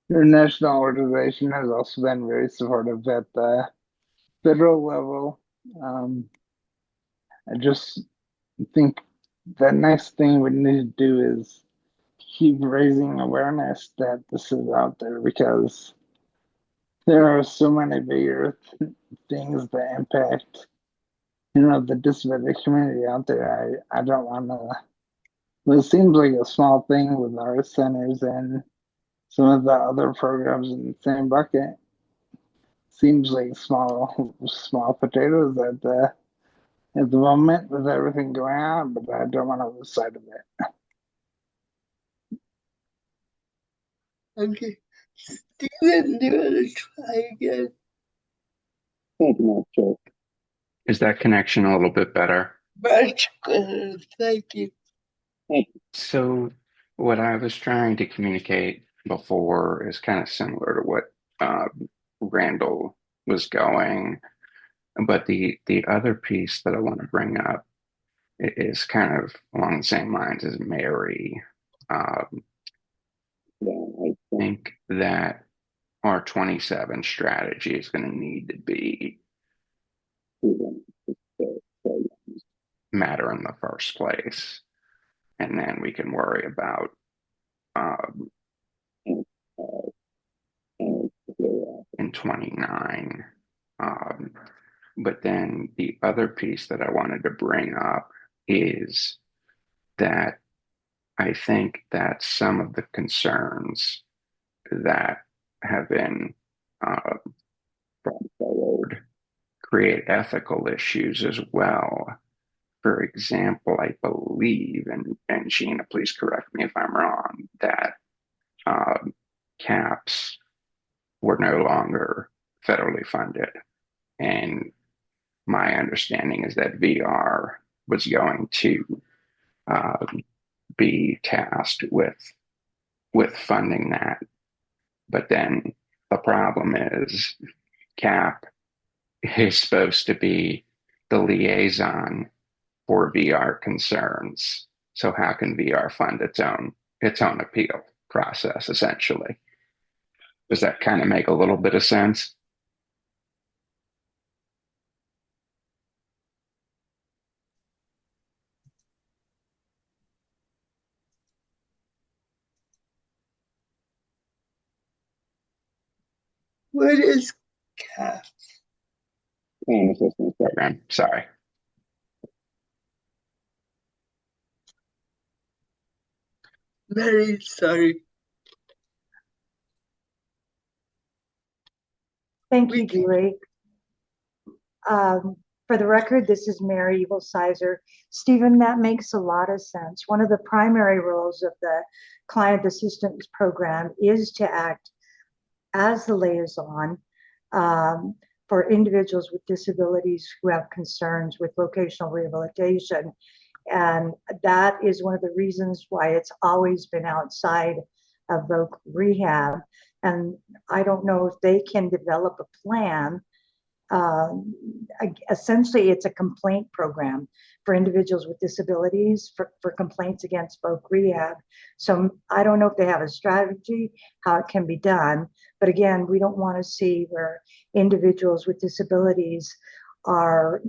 your national organization has also been very supportive at the federal level. I just think the next thing we need to do is keep raising awareness that this is out there, because there are so many bigger things that impact, the disability community out there. I don't want to. It seems like a small thing with our centers and some of the other programs in the same bucket. Seems like small potatoes at the moment with everything going on, but I don't want to lose sight of it. Okay. Steven, do you want to try again? Thank you, Chuck. Is that connection a little bit better? Much better. Thank you. So, what I was trying to communicate before is kind of similar to what Randall was going, but the other piece that I want to bring up is kind of along the same lines as Mary. I think that our 27 strategy is going to need to be matter in the first place, and then we can worry about in 29. But then the other piece that I wanted to bring up is that I think that some of the concerns that have been brought forward create ethical issues as well. For example, I believe, and Sheena, please correct me if I'm wrong, that CAPS were no longer federally funded. And my understanding is that VR was going to be tasked with funding that. But then the problem is CAP is supposed to be the liaison for VR concerns. So how can VR fund its own appeal process, essentially? Does that kind of make a little bit of sense? What is CAP? Plan assistance program. Sorry. Very sorry. Thank you, Julie. For the record, this is Mary Evil Sizer. Stephen, that makes a lot of sense. One of the primary roles of the client assistance program is to act as the liaison for individuals with disabilities who have concerns with vocational rehabilitation. And that is one of the reasons why it's always been outside of voc rehab. And I don't know if they can develop a plan. Essentially, it's a complaint program for individuals with disabilities for complaints against voc rehab. So I don't know if they have a strategy, how it can be done. But again, we don't want to see where individuals with disabilities are,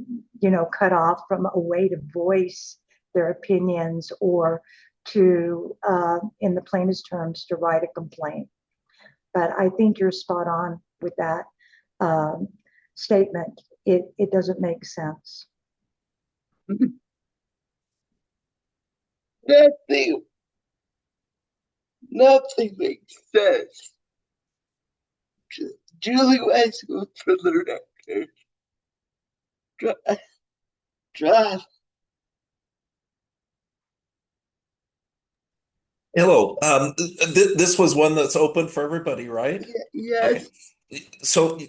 cut off from a way to voice their opinions or to, in the plainest terms, to write a complaint. But I think you're spot on with that statement. It doesn't make sense. Nothing makes sense. Julie Westwood for the record. Drive. Hello. This was one that's open for everybody, right? Yes. Okay. So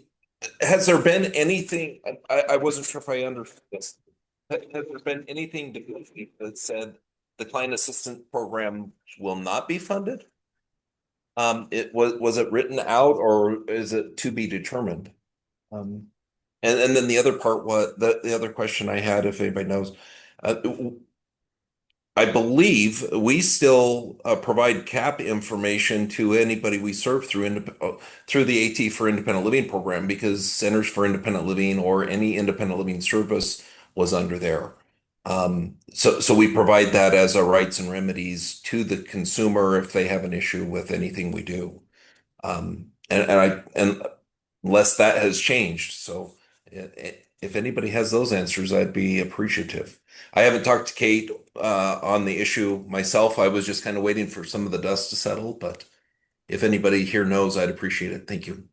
has there been anything, I wasn't sure if I understood this. Has there been anything that said the client assistance program will not be funded? Was it written out or is it to be determined? And then the other part, the other question I had, if anybody knows, I believe we still provide CAP information to anybody we serve through the AT for Independent Living program because Centers for Independent Living or any independent living service was under there. So we provide that as our rights and remedies to the consumer if they have an issue with anything we do. And unless that has changed, so if anybody has those answers, I'd be appreciative. I haven't talked to Kate on the issue myself. I was just kind of waiting for some of the dust to settle, but if anybody here knows, I'd appreciate it. Thank you.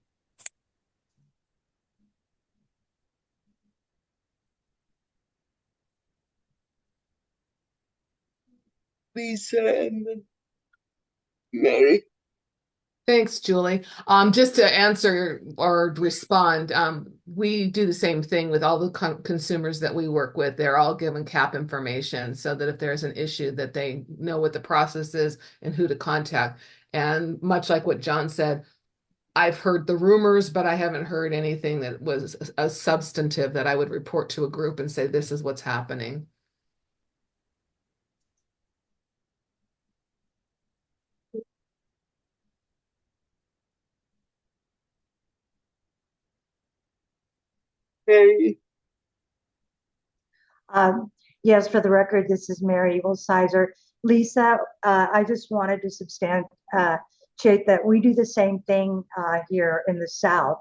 Lisa and then Mary. Thanks, Julie. Just to answer or respond, we do the same thing with all the consumers that we work with. They're all given CAP information so that if there's an issue that they know what the process is and who to contact. And much like what John said, I've heard the rumors, but I haven't heard anything that was a substantive that I would report to a group and say, this is what's happening. Mary. Yes, for the record, this is Mary Evil Sizer. Lisa, I just wanted to substantiate that we do the same thing here in the South.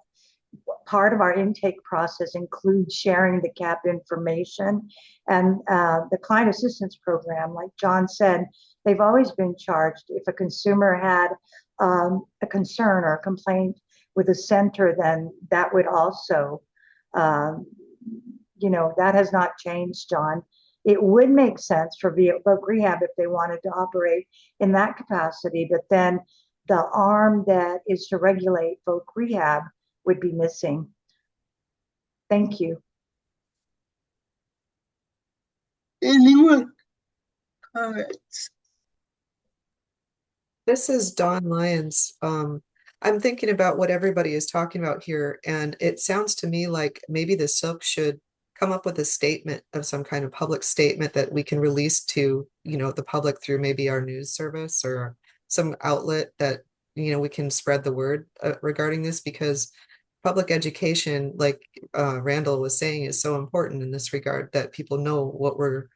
Part of our intake process includes sharing the CAP information, and the client assistance program, like John said, they've always been charged. If a consumer had a concern or a complaint with a center, then that would also, that has not changed, John. It would make sense for voc rehab if they wanted to operate in that capacity, but then the arm that is to regulate voc rehab would be missing. Thank you. Anyone? Comments? This is Dawn Lyons. I'm thinking about what everybody is talking about here, and it sounds to me like maybe the SILC should come up with a statement of some kind of public statement that we can release to, the public through maybe our news service or some outlet that, we can spread the word regarding this, because public education, like Randall was saying, is so important in this regard, that people know what we're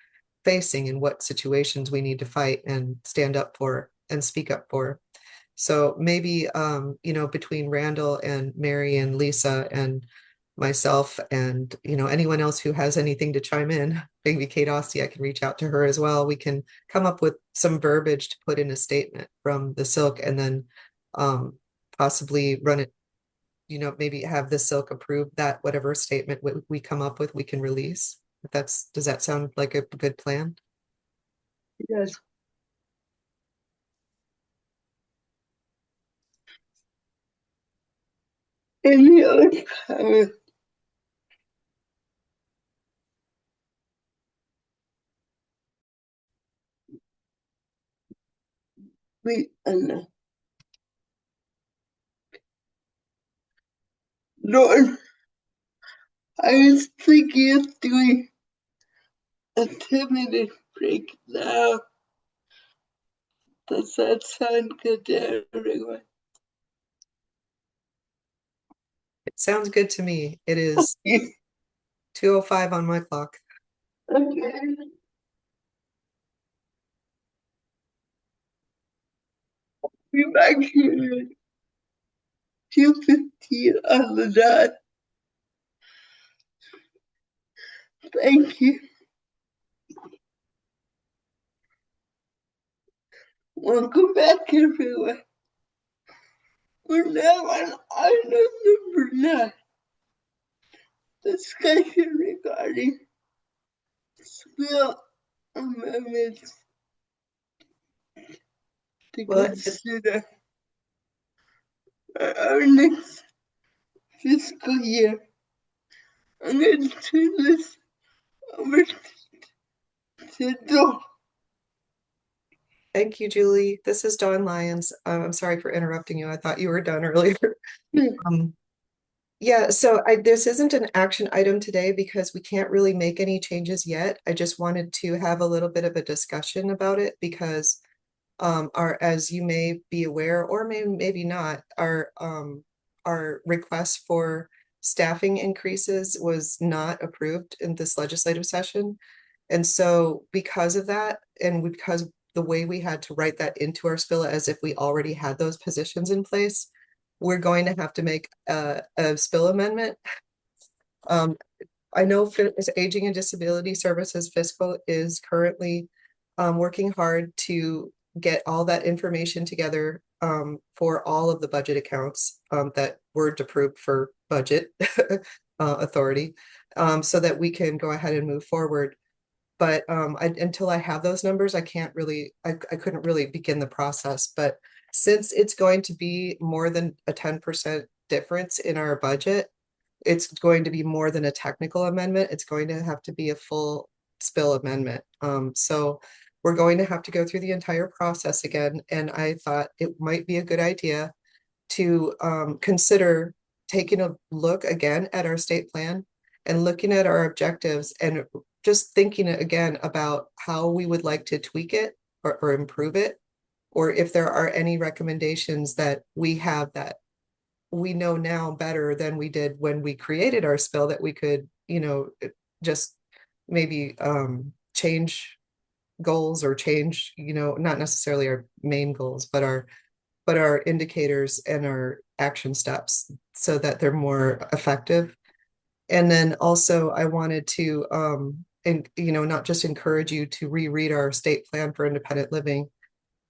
facing and what situations we need to fight and stand up for and speak up for. So maybe, between Randall and Mary and Lisa and myself and, anyone else who has anything to chime in, maybe Kate Ossie, I can reach out to her as well. We can come up with some verbiage to put in a statement from the SILC and then possibly run it, maybe have the SILC approve that whatever statement we come up with, we can release. Does that sound like a good plan? Yes. Any other comment? Lord, I was thinking of doing a 10-minute break now. Does that sound good to everyone? It sounds good to me. It is 2:05 on my clock. Okay. Be back here at 2:15 on the dot. Thank you. Welcome back, everyone. We're now on item number 9. Discussion regarding spill amendments to consider our next fiscal year. I'm going to turn this over to Dawn. Thank you, Julie. This is Dawn Lyons. I'm sorry for interrupting you. I thought you were done earlier. Yeah, so this isn't an action item today because we can't really make any changes yet. I just wanted to have a little bit of a discussion about it because as you may be aware, or maybe not, our request for staffing increases was not approved in this legislative session. And so because of that, and because the way we had to write that into our spill as if we already had those positions in place, we're going to have to make a spill amendment. I know Aging and Disability Services Fiscal is currently working hard to get all that information together for all of the budget accounts that were approved for budget authority so that we can go ahead and move forward. But until I have those numbers, I couldn't really begin the process. But since it's going to be more than a 10% difference in our budget, it's going to be more than a technical amendment. It's going to have to be a full spill amendment. So we're going to have to go through the entire process again. And I thought it might be a good idea to consider taking a look again at our state plan and looking at our objectives and just thinking again about how we would like to tweak it or improve it, or if there are any recommendations that we have that we know now better than we did when we created our spill that we could, just maybe change goals or change, not necessarily our main goals, but our indicators and our action steps so that they're more effective. And then also I wanted to, not just encourage you to reread our state plan for independent living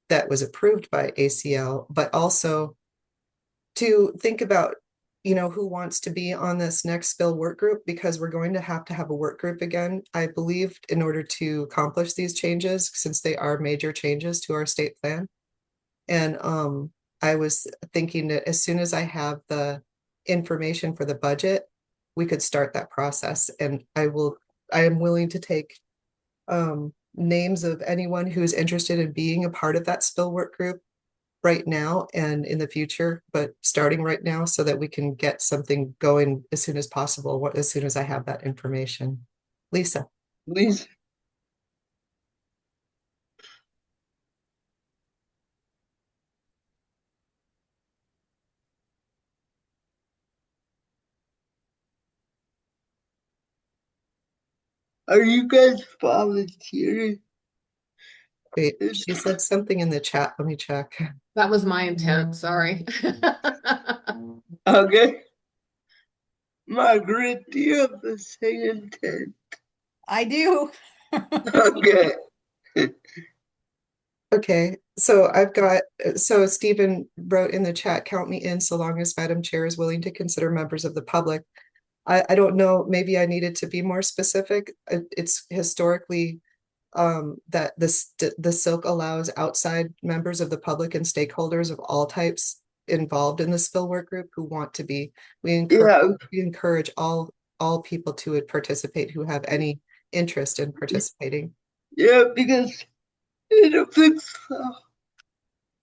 that was approved by ACL, but also to think about, who wants to be on this next spill work group, because we're going to have a work group again, I believe, in order to accomplish these changes, since they are major changes to our state plan. And I was thinking that as soon as I have the information for the budget, we could start that process. And I am willing to take names of anyone who's interested in being a part of that spill work group right now and in the future, but starting right now so that we can get something going as soon as possible, as soon as I have that information. Lisa. Are you guys volunteering? Wait, she said something in the chat. Let me check. That was my intent. Sorry. Okay. Margaret, do you have the same intent? I do. Okay. Okay, so I've got, so Stephen wrote in the chat, count me in so long as Madam Chair is willing to consider members of the public. I don't know, maybe I needed to be more specific. It's historically that the SILC allows outside members of the public and stakeholders of all types involved in the spill work group who want to be. We Yeah, encourage all people to participate who have any interest in participating. yeah, because it affects the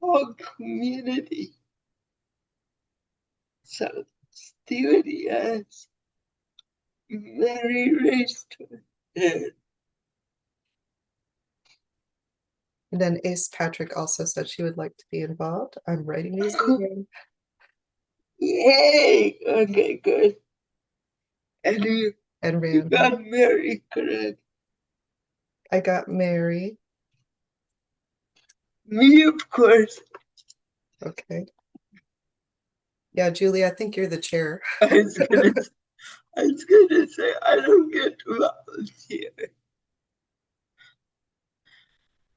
whole community. So Stephen, yes, very raised it. And then Ace Patrick also said she would like to be involved. I'm writing these down. Yay! Okay, good. And you And got Mary, correct? I got Mary. Me, of course. Okay. Yeah, Julie, I think you're the chair. I was gonna say I don't get to volunteer.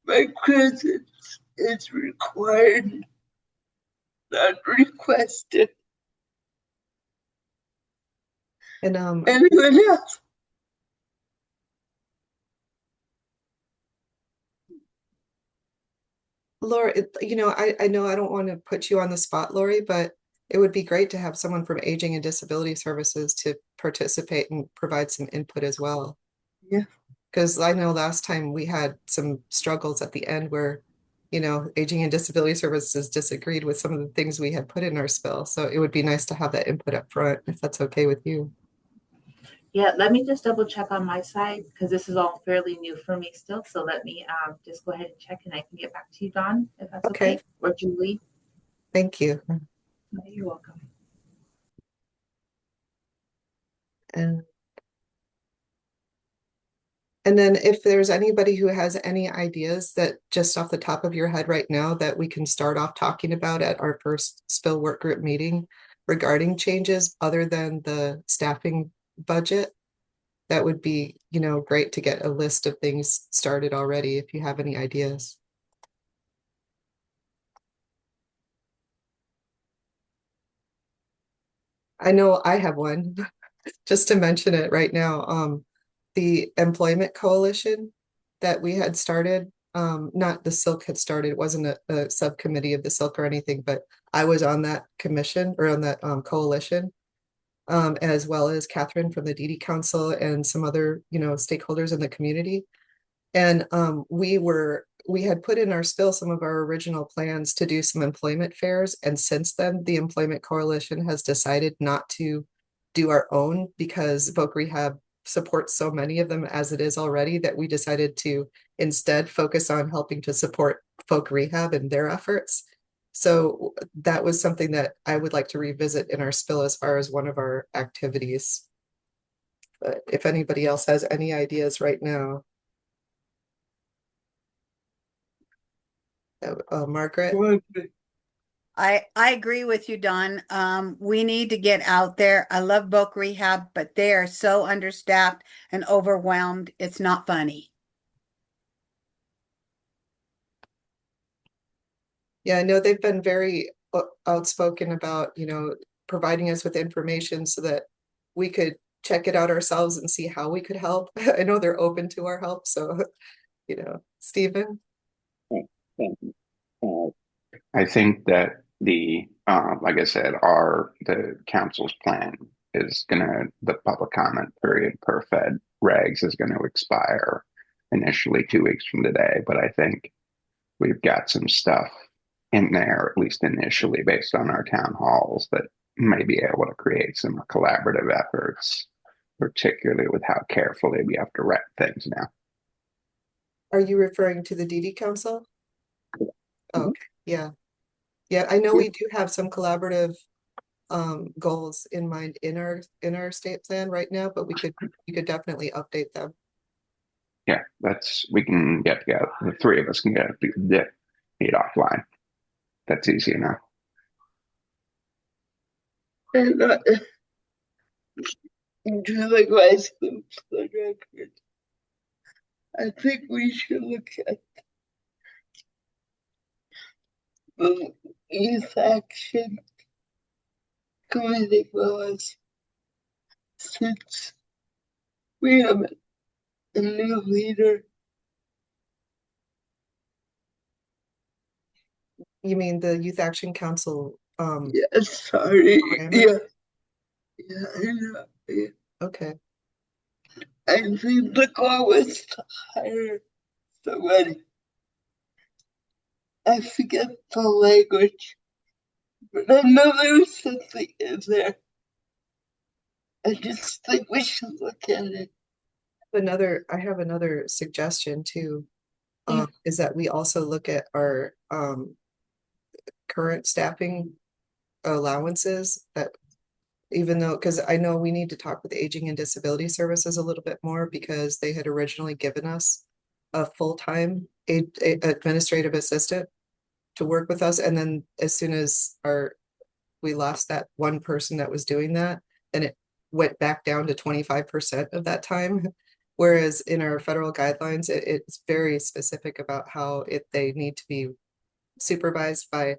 My presence is required, not requested. And Anyone else? Laura, I know I don't want to put you on the spot, Lori, but it would be great to have someone from Aging and Disability Services to participate and provide some input as well. Yeah. Because I know last time we had some struggles at the end where, Aging and Disability Services disagreed with some of the things we had put in our spill. So it would be nice to have that input up front, if that's okay with you. Yeah, let me just double check on my side because this is all fairly new for me still. So let me just go ahead and check and I can get back to you, Dawn, if that's okay. Or Julie. Thank you. You're welcome. And then if there's anybody who has any ideas that just off the top of your head right now that we can start off talking about at our first spill work group meeting regarding changes other than the staffing budget, that would be, great to get a list of things started already if you have any ideas. I know I have one, just to mention it right now. The Employment Coalition that we had started, not the SILC had started, it wasn't a subcommittee of the SILC or anything, but I was on that commission or on that coalition, as well as Catherine from the DD Council and some other, stakeholders in the community. And we had put in our spill some of our original plans to do some employment fairs. And since then, the Employment Coalition has decided not to do our own because Voc Rehab supports so many of them as it is already that we decided to instead focus on helping to support Voc Rehab and their efforts. So that was something that I would like to revisit in our spill as far as one of our activities. But if anybody else has any ideas right now. Margaret? I agree with you, Don. We need to get out there. I love Voc Rehab, but they are so understaffed and overwhelmed. It's not funny. Yeah, I know they've been very outspoken about, providing us with information so that we could check it out ourselves and see how we could help. I know they're open to our help. So, Stephen? I think that like I said, the council's plan is the public comment period per Fed regs is gonna expire initially 2 weeks from today. But I think we've got some stuff in there, at least initially, based on our town halls that may be able to create some collaborative efforts, particularly with how carefully we have to write things now. Are you referring to the DD Council? Oh, yeah. Yeah, I know we do have some collaborative goals in mind in our state plan right now, but we could definitely update them. Yeah, we can get together. The three of us can meet offline. That's easy enough. And to the vice for the record. I think we should look at the youth action committee laws since we have a new leader. You mean the Youth Action Council? Yes, sorry. Parameters? Yeah, I know. Yeah. Okay. I think the goal was to hire somebody. I forget the language, but I know there was something in there. I just think we should look at it. I have another suggestion too, is that we also look at our current staffing allowances, that even though, because I know we need to talk with Aging and Disability Services a little bit more, because they had originally given us a full-time administrative assistant to work with us, and then as soon as we lost that one person that was doing that, then it went back down to 25% of that time. Whereas in our federal guidelines, it's very specific about how they need to be supervised by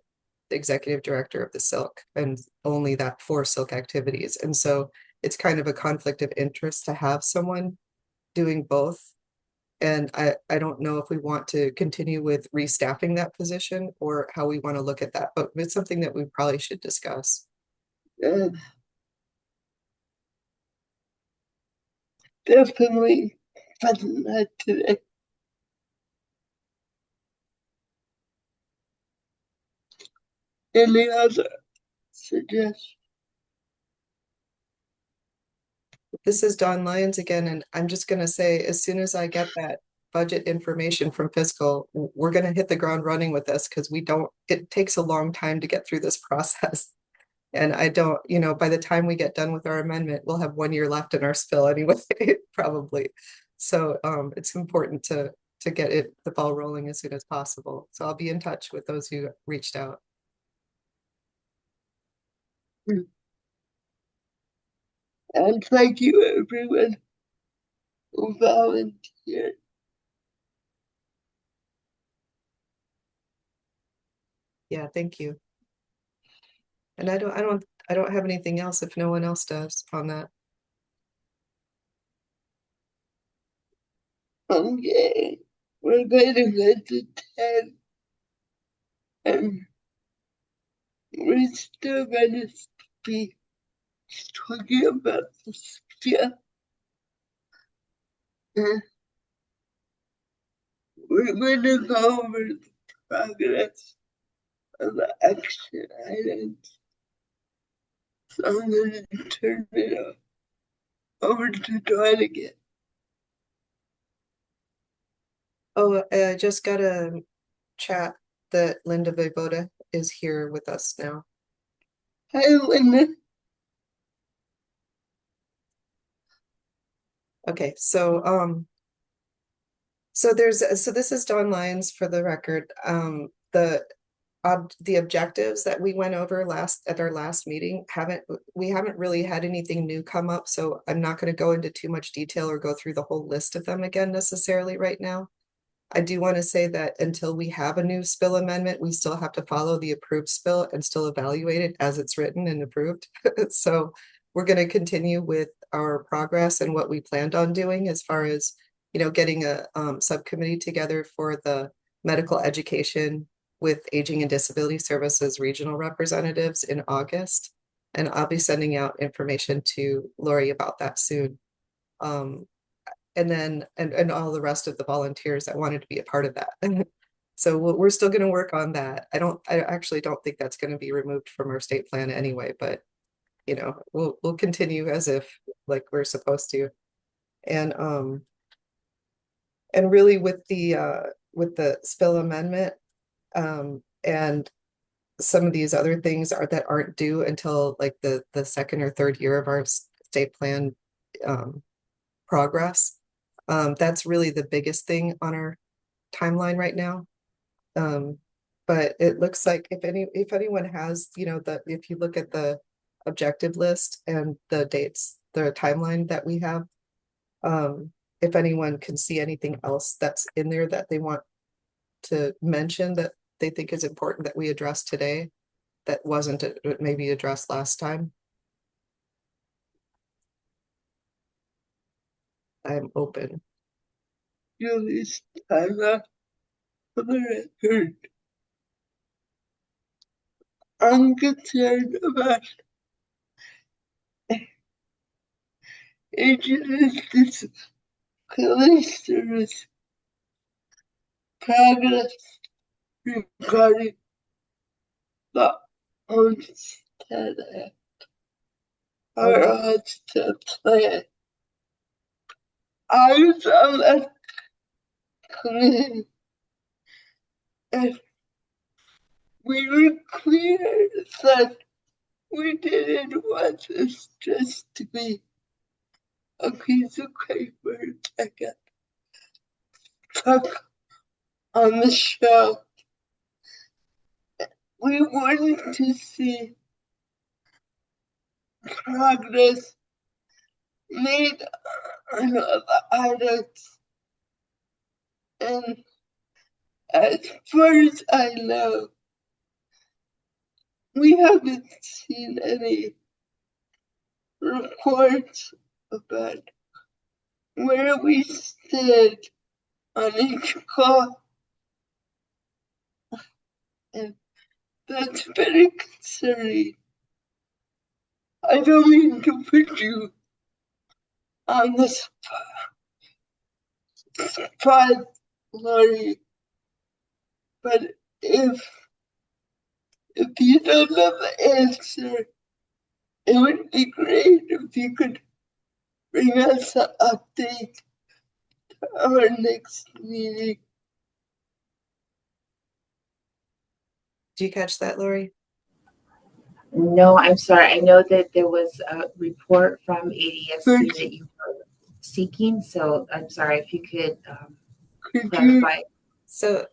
the executive director of the SILC, and only that for SILC activities. And so it's kind of a conflict of interest to have someone doing both. And I don't know if we want to continue with restaffing that position or how we want to look at that, but it's something that we probably should discuss. Definitely, but not today. Any other suggestions? This is Dawn Lyons again, and I'm just going to say, as soon as I get that budget information from fiscal, we're going to hit the ground running with this, because it takes a long time to get through this process. And I don't, by the time we get done with our amendment, we'll have 1 year left in our spill anyway, probably. So it's important to get the ball rolling as soon as possible. So I'll be in touch with those who reached out. And thank you, everyone who volunteered. Yeah, thank you. And I don't have anything else if no one else does on that. Okay, we're going to get to 10. And we're still going to be talking about the sphere. We're going to go over the progress of the action items. So I'm going to turn it over to Dawn again. Oh, I just got a chat that Linda Voivoda is here with us now. Hi, Linda. Okay, so this is Dawn Lyons for the record. The objectives that we went over at our last meeting we haven't really had anything new come up, so I'm not going to go into too much detail or go through the whole list of them again necessarily right now. I do want to say that until we have a new spill amendment, we still have to follow the approved spill and still evaluate it as it's written and approved. So we're going to continue with our progress and what we planned on doing as far as, getting a subcommittee together for the medical education with Aging and Disability Services regional representatives in August. And I'll be sending out information to Lori about that soon. And then and all the rest of the volunteers that wanted to be a part of that. So we're still going to work on that. I actually don't think that's going to be removed from our state plan anyway, but we'll continue as if like we're supposed to. And really with the spill amendment, and some of these other things that aren't due until like the second or third year of our state plan progress. That's really the biggest thing on our timeline right now. But it looks like if anyone has, if you look at the objective list and the dates the timeline that we have. If anyone can see anything else that's in there that they want to mention that they think is important that we address today, that wasn't maybe addressed last time. I'm open. Julie's timeline for the record. I'm concerned about agencies police service progress regarding the Homestead Act or Homestead Plan. I was on that committee and we were clear that we didn't want this just to be a piece of paper that got stuck on the shelf. We wanted to see progress made on other items. And as far as I know, we haven't seen any reports about where we stood on each call. And that's very concerning. I don't mean to put you on the spot, Lori, but if you don't know the answer, it would be great if you could bring us an update to our next meeting. Do you catch that, Lori? No, I'm sorry. I know that there was a report from ADSC that you were seeking, so I'm sorry if you could clarify. So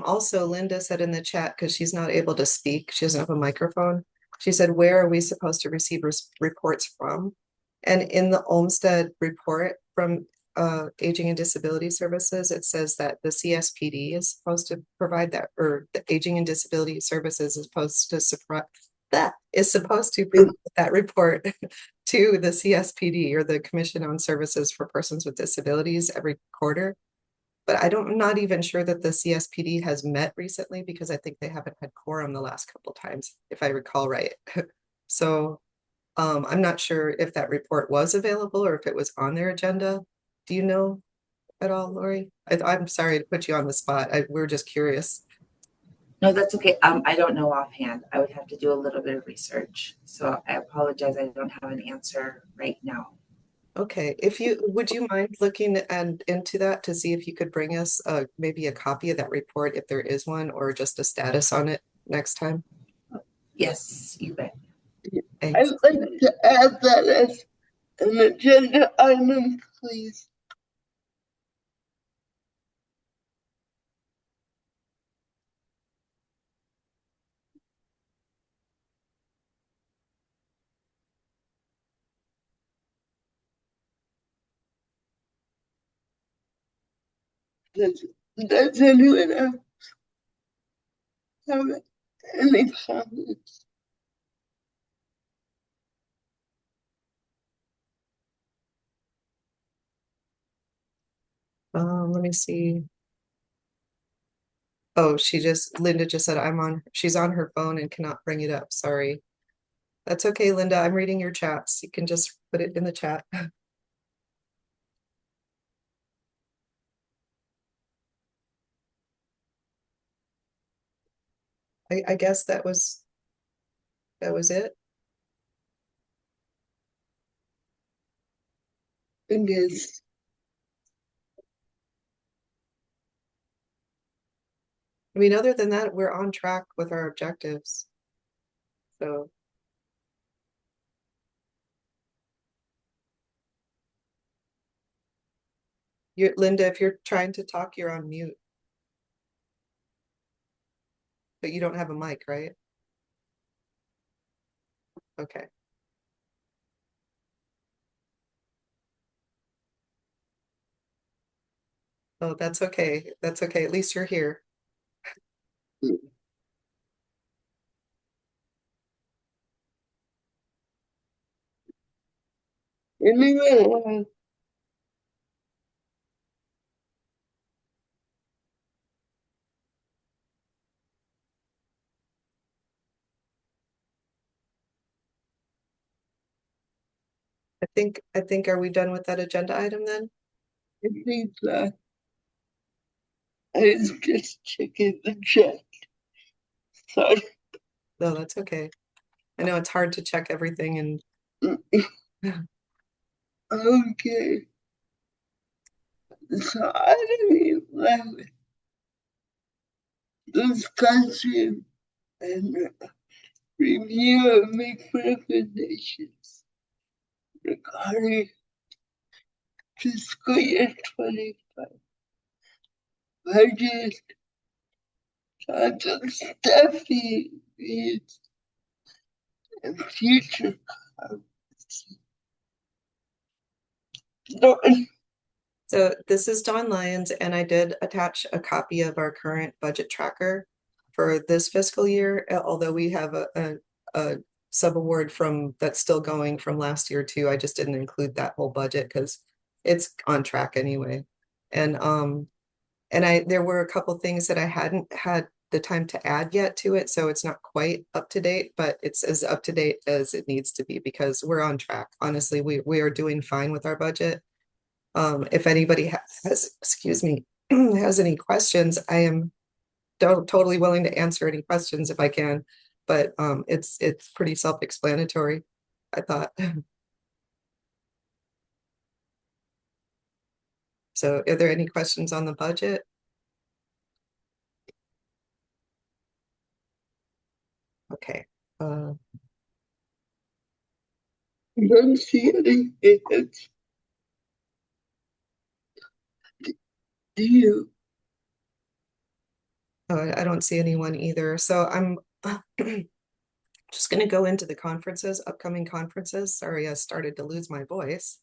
also Linda said in the chat, because she's not able to speak, she doesn't have a microphone. She said, where are we supposed to receive reports from? And in the Olmsted report from Aging and Disability Services, it says that the CSPD is supposed to provide that, or the Aging and Disability Services is supposed to provide that report to the CSPD, or the Commission on Services for Persons with Disabilities, every quarter. But I'm not even sure that the CSPD has met recently, because I think they haven't had quorum the last couple times, if I recall right. So I'm not sure if that report was available or if it was on their agenda. Do you know at all, Lori? I'm sorry to put you on the spot. We're just curious. No, that's okay. I don't know offhand. I would have to do a little bit of research. So I apologize. I don't have an answer right now. Okay, would you mind looking into that to see if you could bring us maybe a copy of that report if there is one, or just a status on it next time? Yes, you bet. Thanks. I'd like to add that as an agenda item, please. Does anyone else have any comments? Let me see. Oh, Linda just said she's on her phone and cannot bring it up. Sorry. That's okay, Linda. I'm reading your chats. You can just put it in the chat. I guess that was it. It is. I mean, other than that, we're on track with our objectives. So Linda, if you're trying to talk, you're on mute. But you don't have a mic, right? Okay. Oh, that's okay. That's okay. At least you're here. Anyone I think are we done with that agenda item then? I think that I was just checking the chat. Sorry. No, that's okay. I know it's hard to check everything and Okay. So item 11, discussion and review and make recommendations regarding fiscal year 25 budget, contract staffing needs, and future conferences. So this is Dawn Lyons, and I did attach a copy of our current budget tracker for this fiscal year, although we have a subaward from that's still going from last year too. I just didn't include that whole budget because it's on track anyway. And there were a couple things that I hadn't had the time to add yet to it, so it's not quite up to date, but it's as up to date as it needs to be because we're on track. Honestly, we are doing fine with our budget. If anybody has, excuse me, has any questions, I am totally willing to answer any questions if I can, but it's pretty self-explanatory, I thought. So are there any questions on the budget? Okay. Don't see any hands. Do you? I don't see anyone either. So I'm just going to go into the conferences, upcoming conferences. Sorry, I started to lose my voice.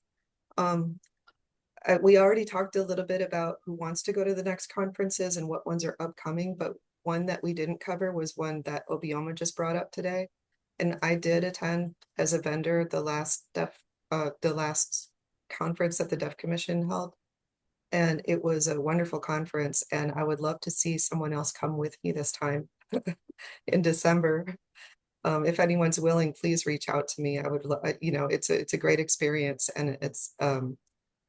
We already talked a little bit about who wants to go to the next conferences and what ones are upcoming, but one that we didn't cover was one that Obioma just brought up today. And I did attend as a vendor the last conference that the Deaf Commission held. And it was a wonderful conference, and I would love to see someone else come with me this time in December. If anyone's willing, please reach out to me. I would, it's a great experience, and it's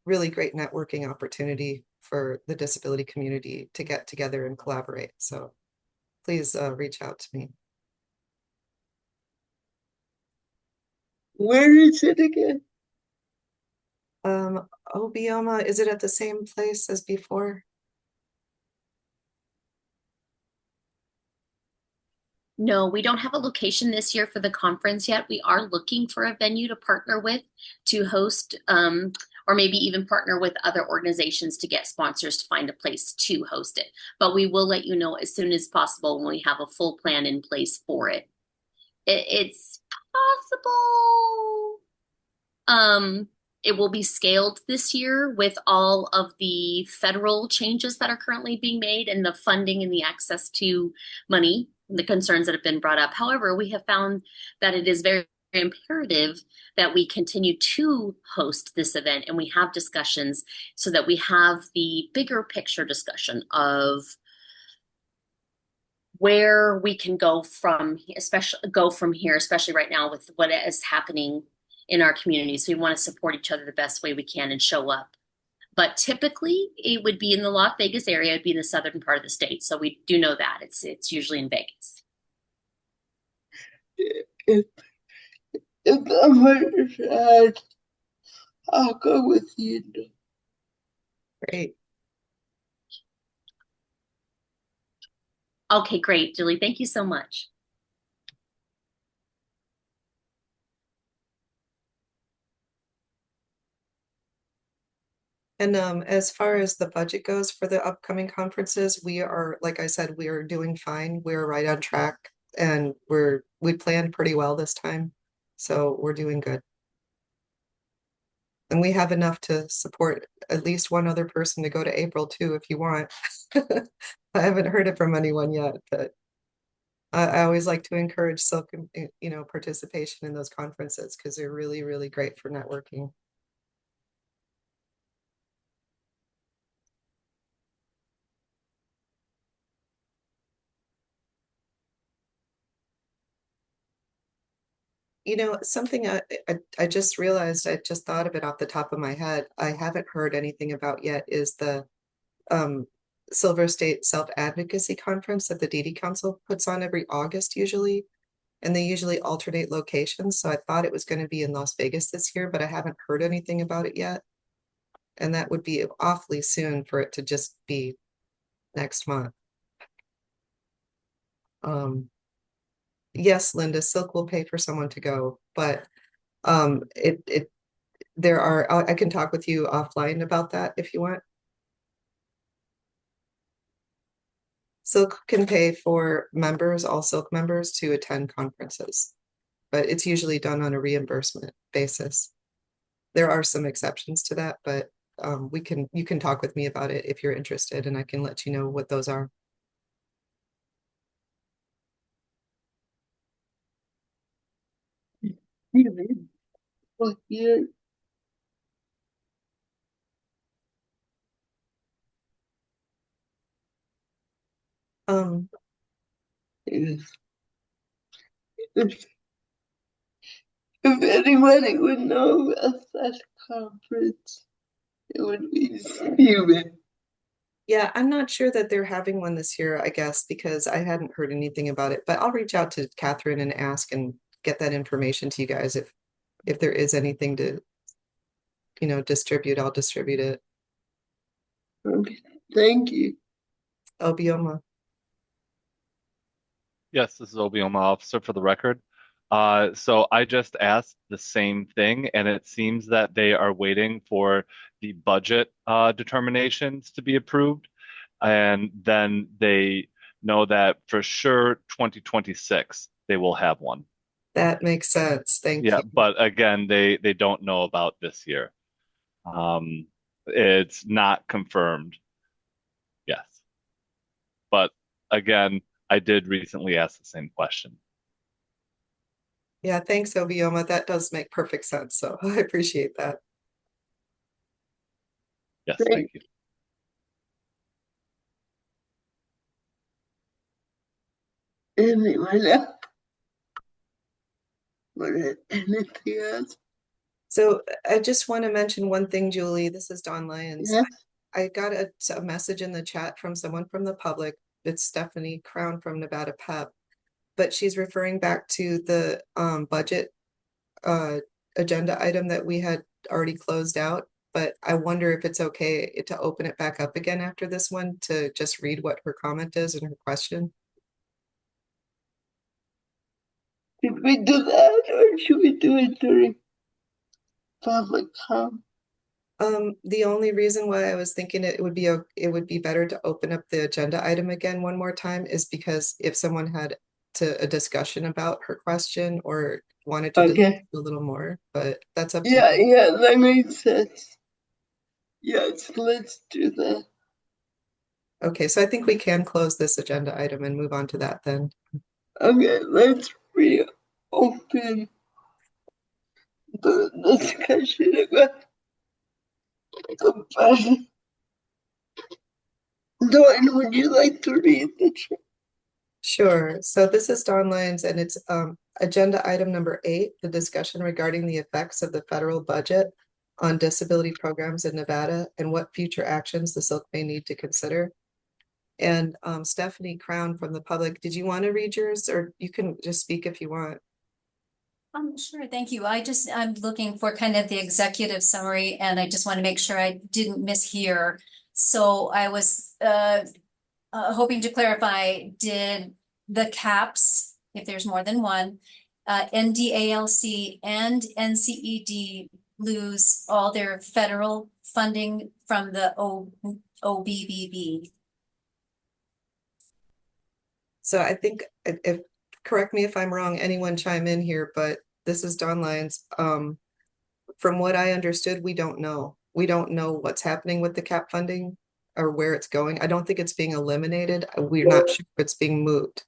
really great networking opportunity for the disability community to get together and collaborate. So please reach out to me. Where is it again? Obioma, is it at the same place as before? No, we don't have a location this year for the conference yet. We are looking for a venue to partner with to host, or maybe even partner with other organizations to get sponsors to find a place to host it. But we will let you know as soon as possible when we have a full plan in place for it. It's possible. It will be scaled this year with all of the federal changes that are currently being made and the funding and the access to money, the concerns that have been brought up. However, we have found that it is very imperative that we continue to host this event and we have discussions so that we have the bigger picture discussion of where we can go from here, especially right now with what is happening in our communities. We want to support each other the best way we can and show up. But typically it would be in the Las Vegas area, it'd be in the southern part of the state. So we do know that it's usually in Vegas. If I'm understand, I'll go with you. Great. Okay, great, Julie. Thank you so much. And as far as the budget goes for the upcoming conferences, we are, like I said, we are doing fine. We're right on track, and we planned pretty well this time. So we're doing good. And we have enough to support at least one other person to go to April too, if you want. I haven't heard it from anyone yet, but I always like to encourage SILC, participation in those conferences because they're really, really great for networking. Something I just realized, I just thought of it off the top of my head. I haven't heard anything about yet is the Silver State Self-Advocacy Conference that the DD Council puts on every August usually. And they usually alternate locations. So I thought it was going to be in Las Vegas this year, but I haven't heard anything about it yet. And that would be awfully soon for it to just be next month. Yes, Linda, Silk will pay for someone to go, but I can talk with you offline about that if you want. Silk can pay for members, all Silk members, to attend conferences, but it's usually done on a reimbursement basis. There are some exceptions to that, but you can talk with me about it if you're interested, and I can let you know what those are. Well, yeah. If, if anybody would know about that conference, it would be Steven. Yeah, I'm not sure that they're having one this year, I guess, because I hadn't heard anything about it, but I'll reach out to Catherine and ask and get that information to you guys. If there is anything to, distribute, I'll distribute it. Okay, thank you. Obioma. Yes, this is Obioma Officer for the record. So I just asked the same thing, and it seems that they are waiting for the budget determinations to be approved, and then they know that for sure 2026 they will have one. That makes sense. Thank Yeah, you. but again, they don't know about this year. It's not confirmed. Yes, but again, I did recently ask the same question. Yeah, thanks, Obioma. That does make perfect sense. So I appreciate that. Yes, thank you. Anyone else? Anything else? So I just want to mention one thing, Julie. This is Dawn Lyons. Yes. I got a message in the chat from someone from the public. It's Stephanie Crown from Nevada PEP, but she's referring back to the budget agenda item that we had already closed out. But I wonder if it's okay to open it back up again after this one to just read what her comment is and her question. Should we do that, or should we do it during public comment? The only reason why I was thinking it would be better to open up the agenda item again one more time is because if someone had a discussion about her question or wanted to discuss a little more, but that's up to you. Yeah, that makes sense. Yes, let's do that. Okay, so I think we can close this agenda item and move on to that then. Okay, let's reopen the discussion about the budget. Dawn, would you like to read the chat? Sure. So this is Dawn Lyons, and it's agenda item number 8, the discussion regarding the effects of the federal budget on disability programs in Nevada and what future actions the SILC may need to consider. And Stephanie Crown from the public, did you want to read yours, or you can just speak if you want? Sure, thank you. I'm looking for kind of the executive summary, and I just want to make sure I didn't mishear. So I was hoping to clarify, did the CAPS, if there's more than one, NDALC and NCED lose all their federal funding from the OBBB? So I think, correct me if I'm wrong, anyone chime in here, but this is Dawn Lyons. from what I understood, we don't know. We don't know what's happening with the cap funding or where it's going. I don't think it's being eliminated. We're not sure if it's being moved.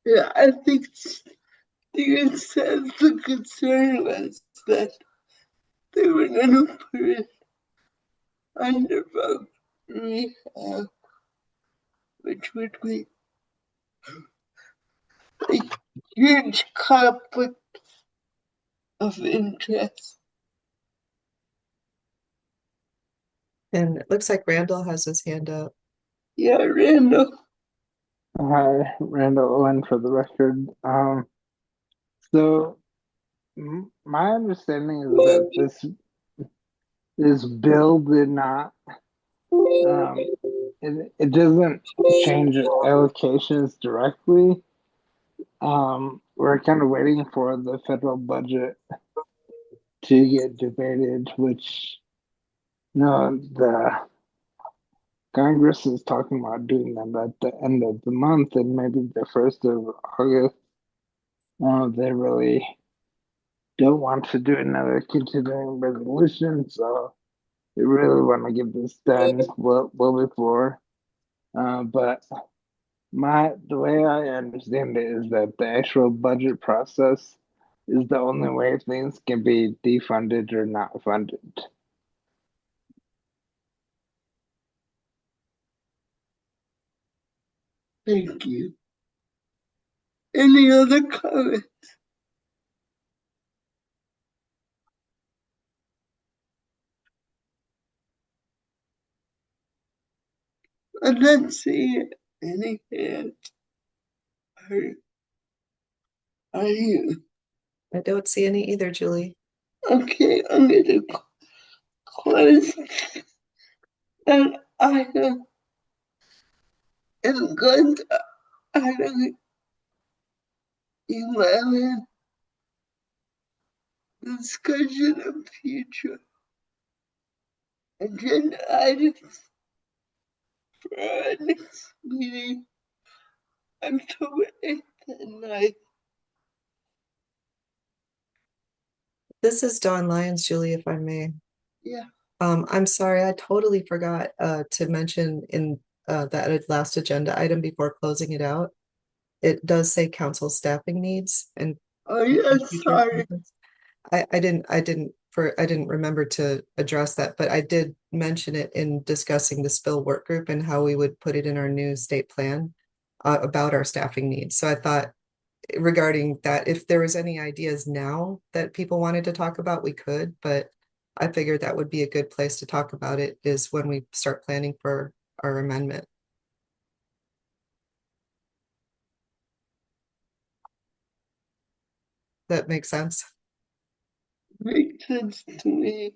Yeah, I think Stephen said the concern was that they were gonna put it under vote rehab, which would be a huge conflict of interest. And it looks like Randall has his hand up. Yeah, Randall. Hi, Randall Owen for the record. So my understanding is that this bill did not it doesn't change allocations directly. We're kind of waiting for the federal budget to get debated, which the Congress is talking about doing them at the end of the month and maybe the 1st of August. They really don't want to do another continuing resolution, so they really want to get this done well before. But the way I understand it is that the actual budget process is the only way things can be defunded or not funded. Thank you. Any other comments? I'm not seeing any hands. Are you? I don't see any either, Julie. Okay, I'm gonna close that item and go to item 11. Discussion of future agenda items for our next meeting, October 8th and 9th. This is Dawn Lyons, Julie, if I may. Yeah. I'm sorry, I totally forgot to mention in that last agenda item before closing it out. It does say council staffing needs and Oh yeah, sorry. I didn't remember to address that, but I did mention it in discussing the spill work group and how we would put it in our new state plan about our staffing needs. So I thought regarding that, if there was any ideas now that people wanted to talk about, we could, but I figured that would be a good place to talk about it is when we start planning for our amendment. That makes sense. Makes sense to me.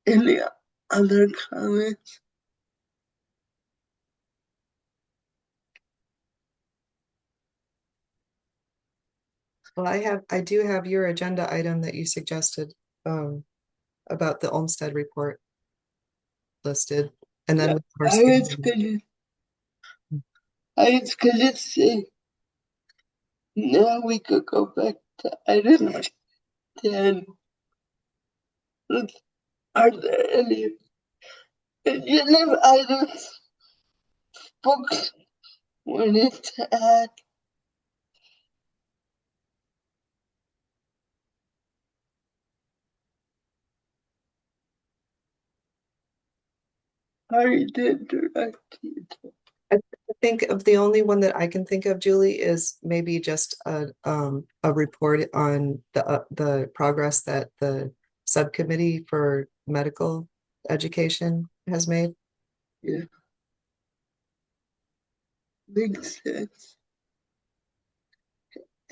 Any other comments? Well, I do have your agenda item that you suggested about the Olmsted report listed, and then I was gonna say now we could go back to item 10. Are there any agenda items folks wanted to add? I did direct you to. I think of the only one that I can think of, Julie, is maybe just a report on the progress that the subcommittee for medical education has made. Yeah. Makes sense.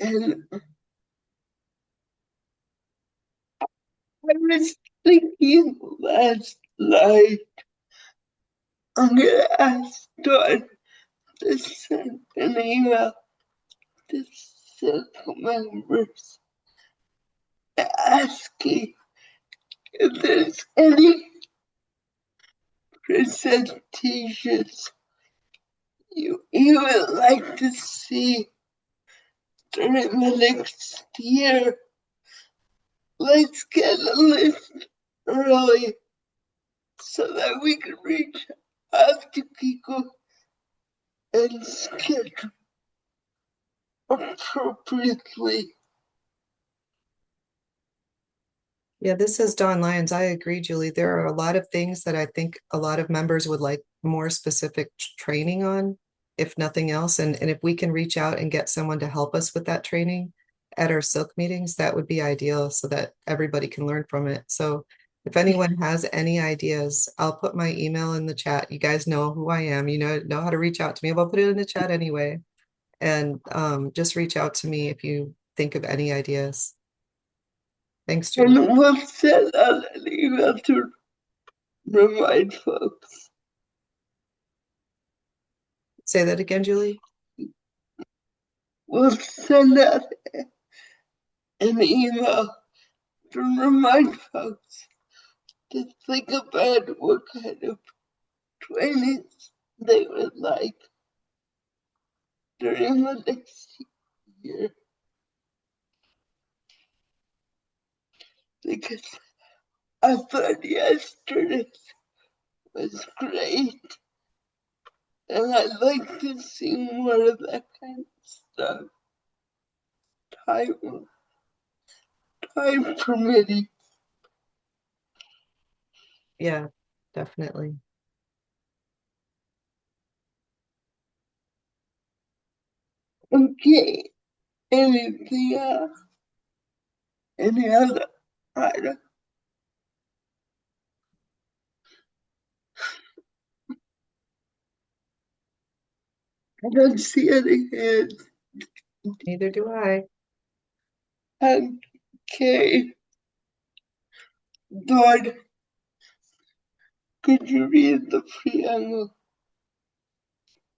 And I was thinking last night, I'm gonna ask Dawn to send an email to SILC members asking if there's any presentations you would like to see during the next year. Let's get a list early so that we can reach out to people and schedule appropriately. Yeah, this is Dawn Lyons. I agree, Julie. There are a lot of things that I think a lot of members would like more specific training on, if nothing else. And if we can reach out and get someone to help us with that training at our SILC meetings, that would be ideal so that everybody can learn from it. So if anyone has any ideas, I'll put my email in the chat. You guys know who I am. You know how to reach out to me. I'll put it in the chat anyway. And just reach out to me if you think of any ideas. Thanks, Julie. And we'll send out an email to remind folks. Say that again, Julie. We'll send out an email to remind folks to think about what kind of trainings they would like during the next year. Because I thought yesterday was great, and I'd like to see more of that kind of stuff. Time permitting. Yeah, definitely. Okay. Anything else? Any other item? I don't see any hands. Neither do I. Okay. Dawn, could you read the preamble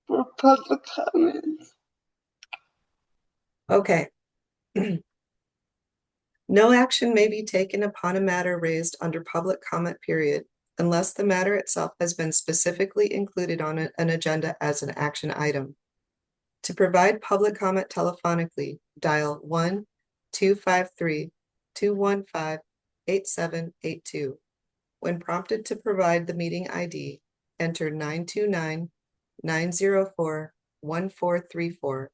for public comments? Okay. No action may be taken upon a matter raised under public comment period unless the matter itself has been specifically included on an agenda as an action item. To provide public comment telephonically, dial 1-253-215-8782. When prompted to provide the meeting ID, enter 929-904-1434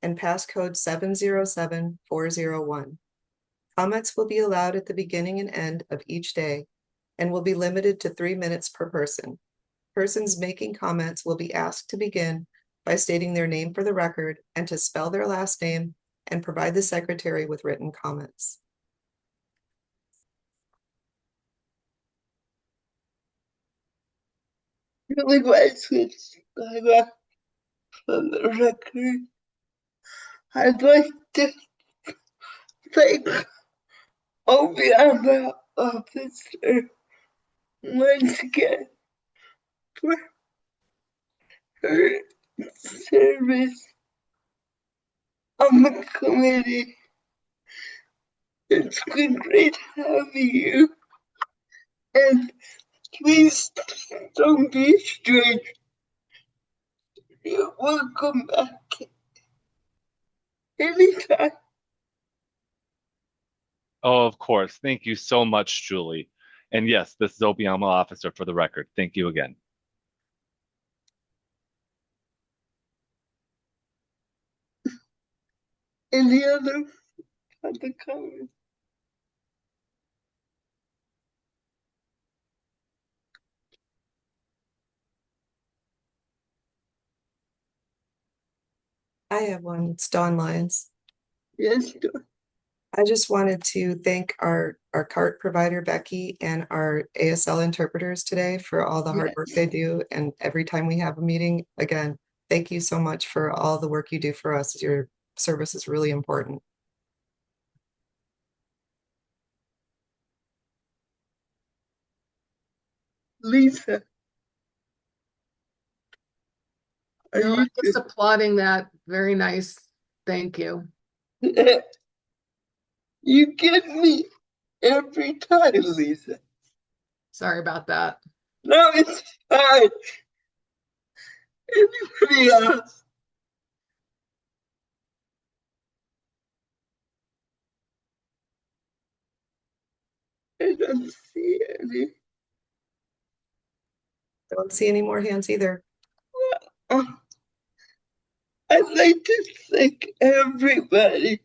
and passcode 707401. Comments will be allowed at the beginning and end of each day and will be limited to 3 minutes per person. Persons making comments will be asked to begin by stating their name for the record and to spell their last name and provide the secretary with written comments. Really questions for the record. I'd like to thank OBM officer once again for her service on the committee. It's been great having you. And please don't be strange. You're welcome back anytime. Oh, of course. Thank you so much, Julie. And yes, this is Obiama officer for the record. Thank you again. Any other comments? I have one. It's Dawn Lyons. Yes, I just wanted to thank our CART provider, Becky, and our ASL interpreters today for all the hard work they do. And every time we have a meeting, again, thank you so much for all the work you do for us. Your service is really important. Lisa. No, I'm just applauding that. Very nice. Thank you. You get me every time, Lisa. Sorry about that. No, it's fine. Anybody else? I don't see any. Don't see any more hands either. I'd like to thank everybody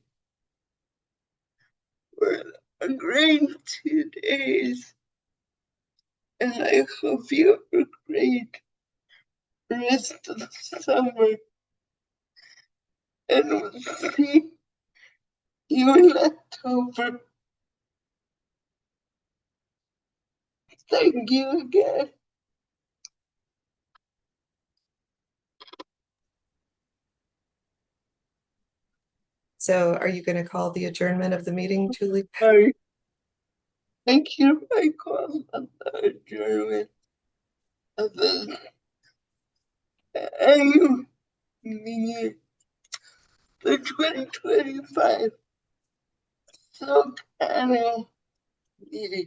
for a great 2 days. And I hope you have a great rest of the summer. And we'll see you in October. Thank you again. So are you going to call the adjournment of the meeting, Julie? Sorry. Thank you. I call on the adjournment of the annual meeting, the 2025 SILC annual meeting.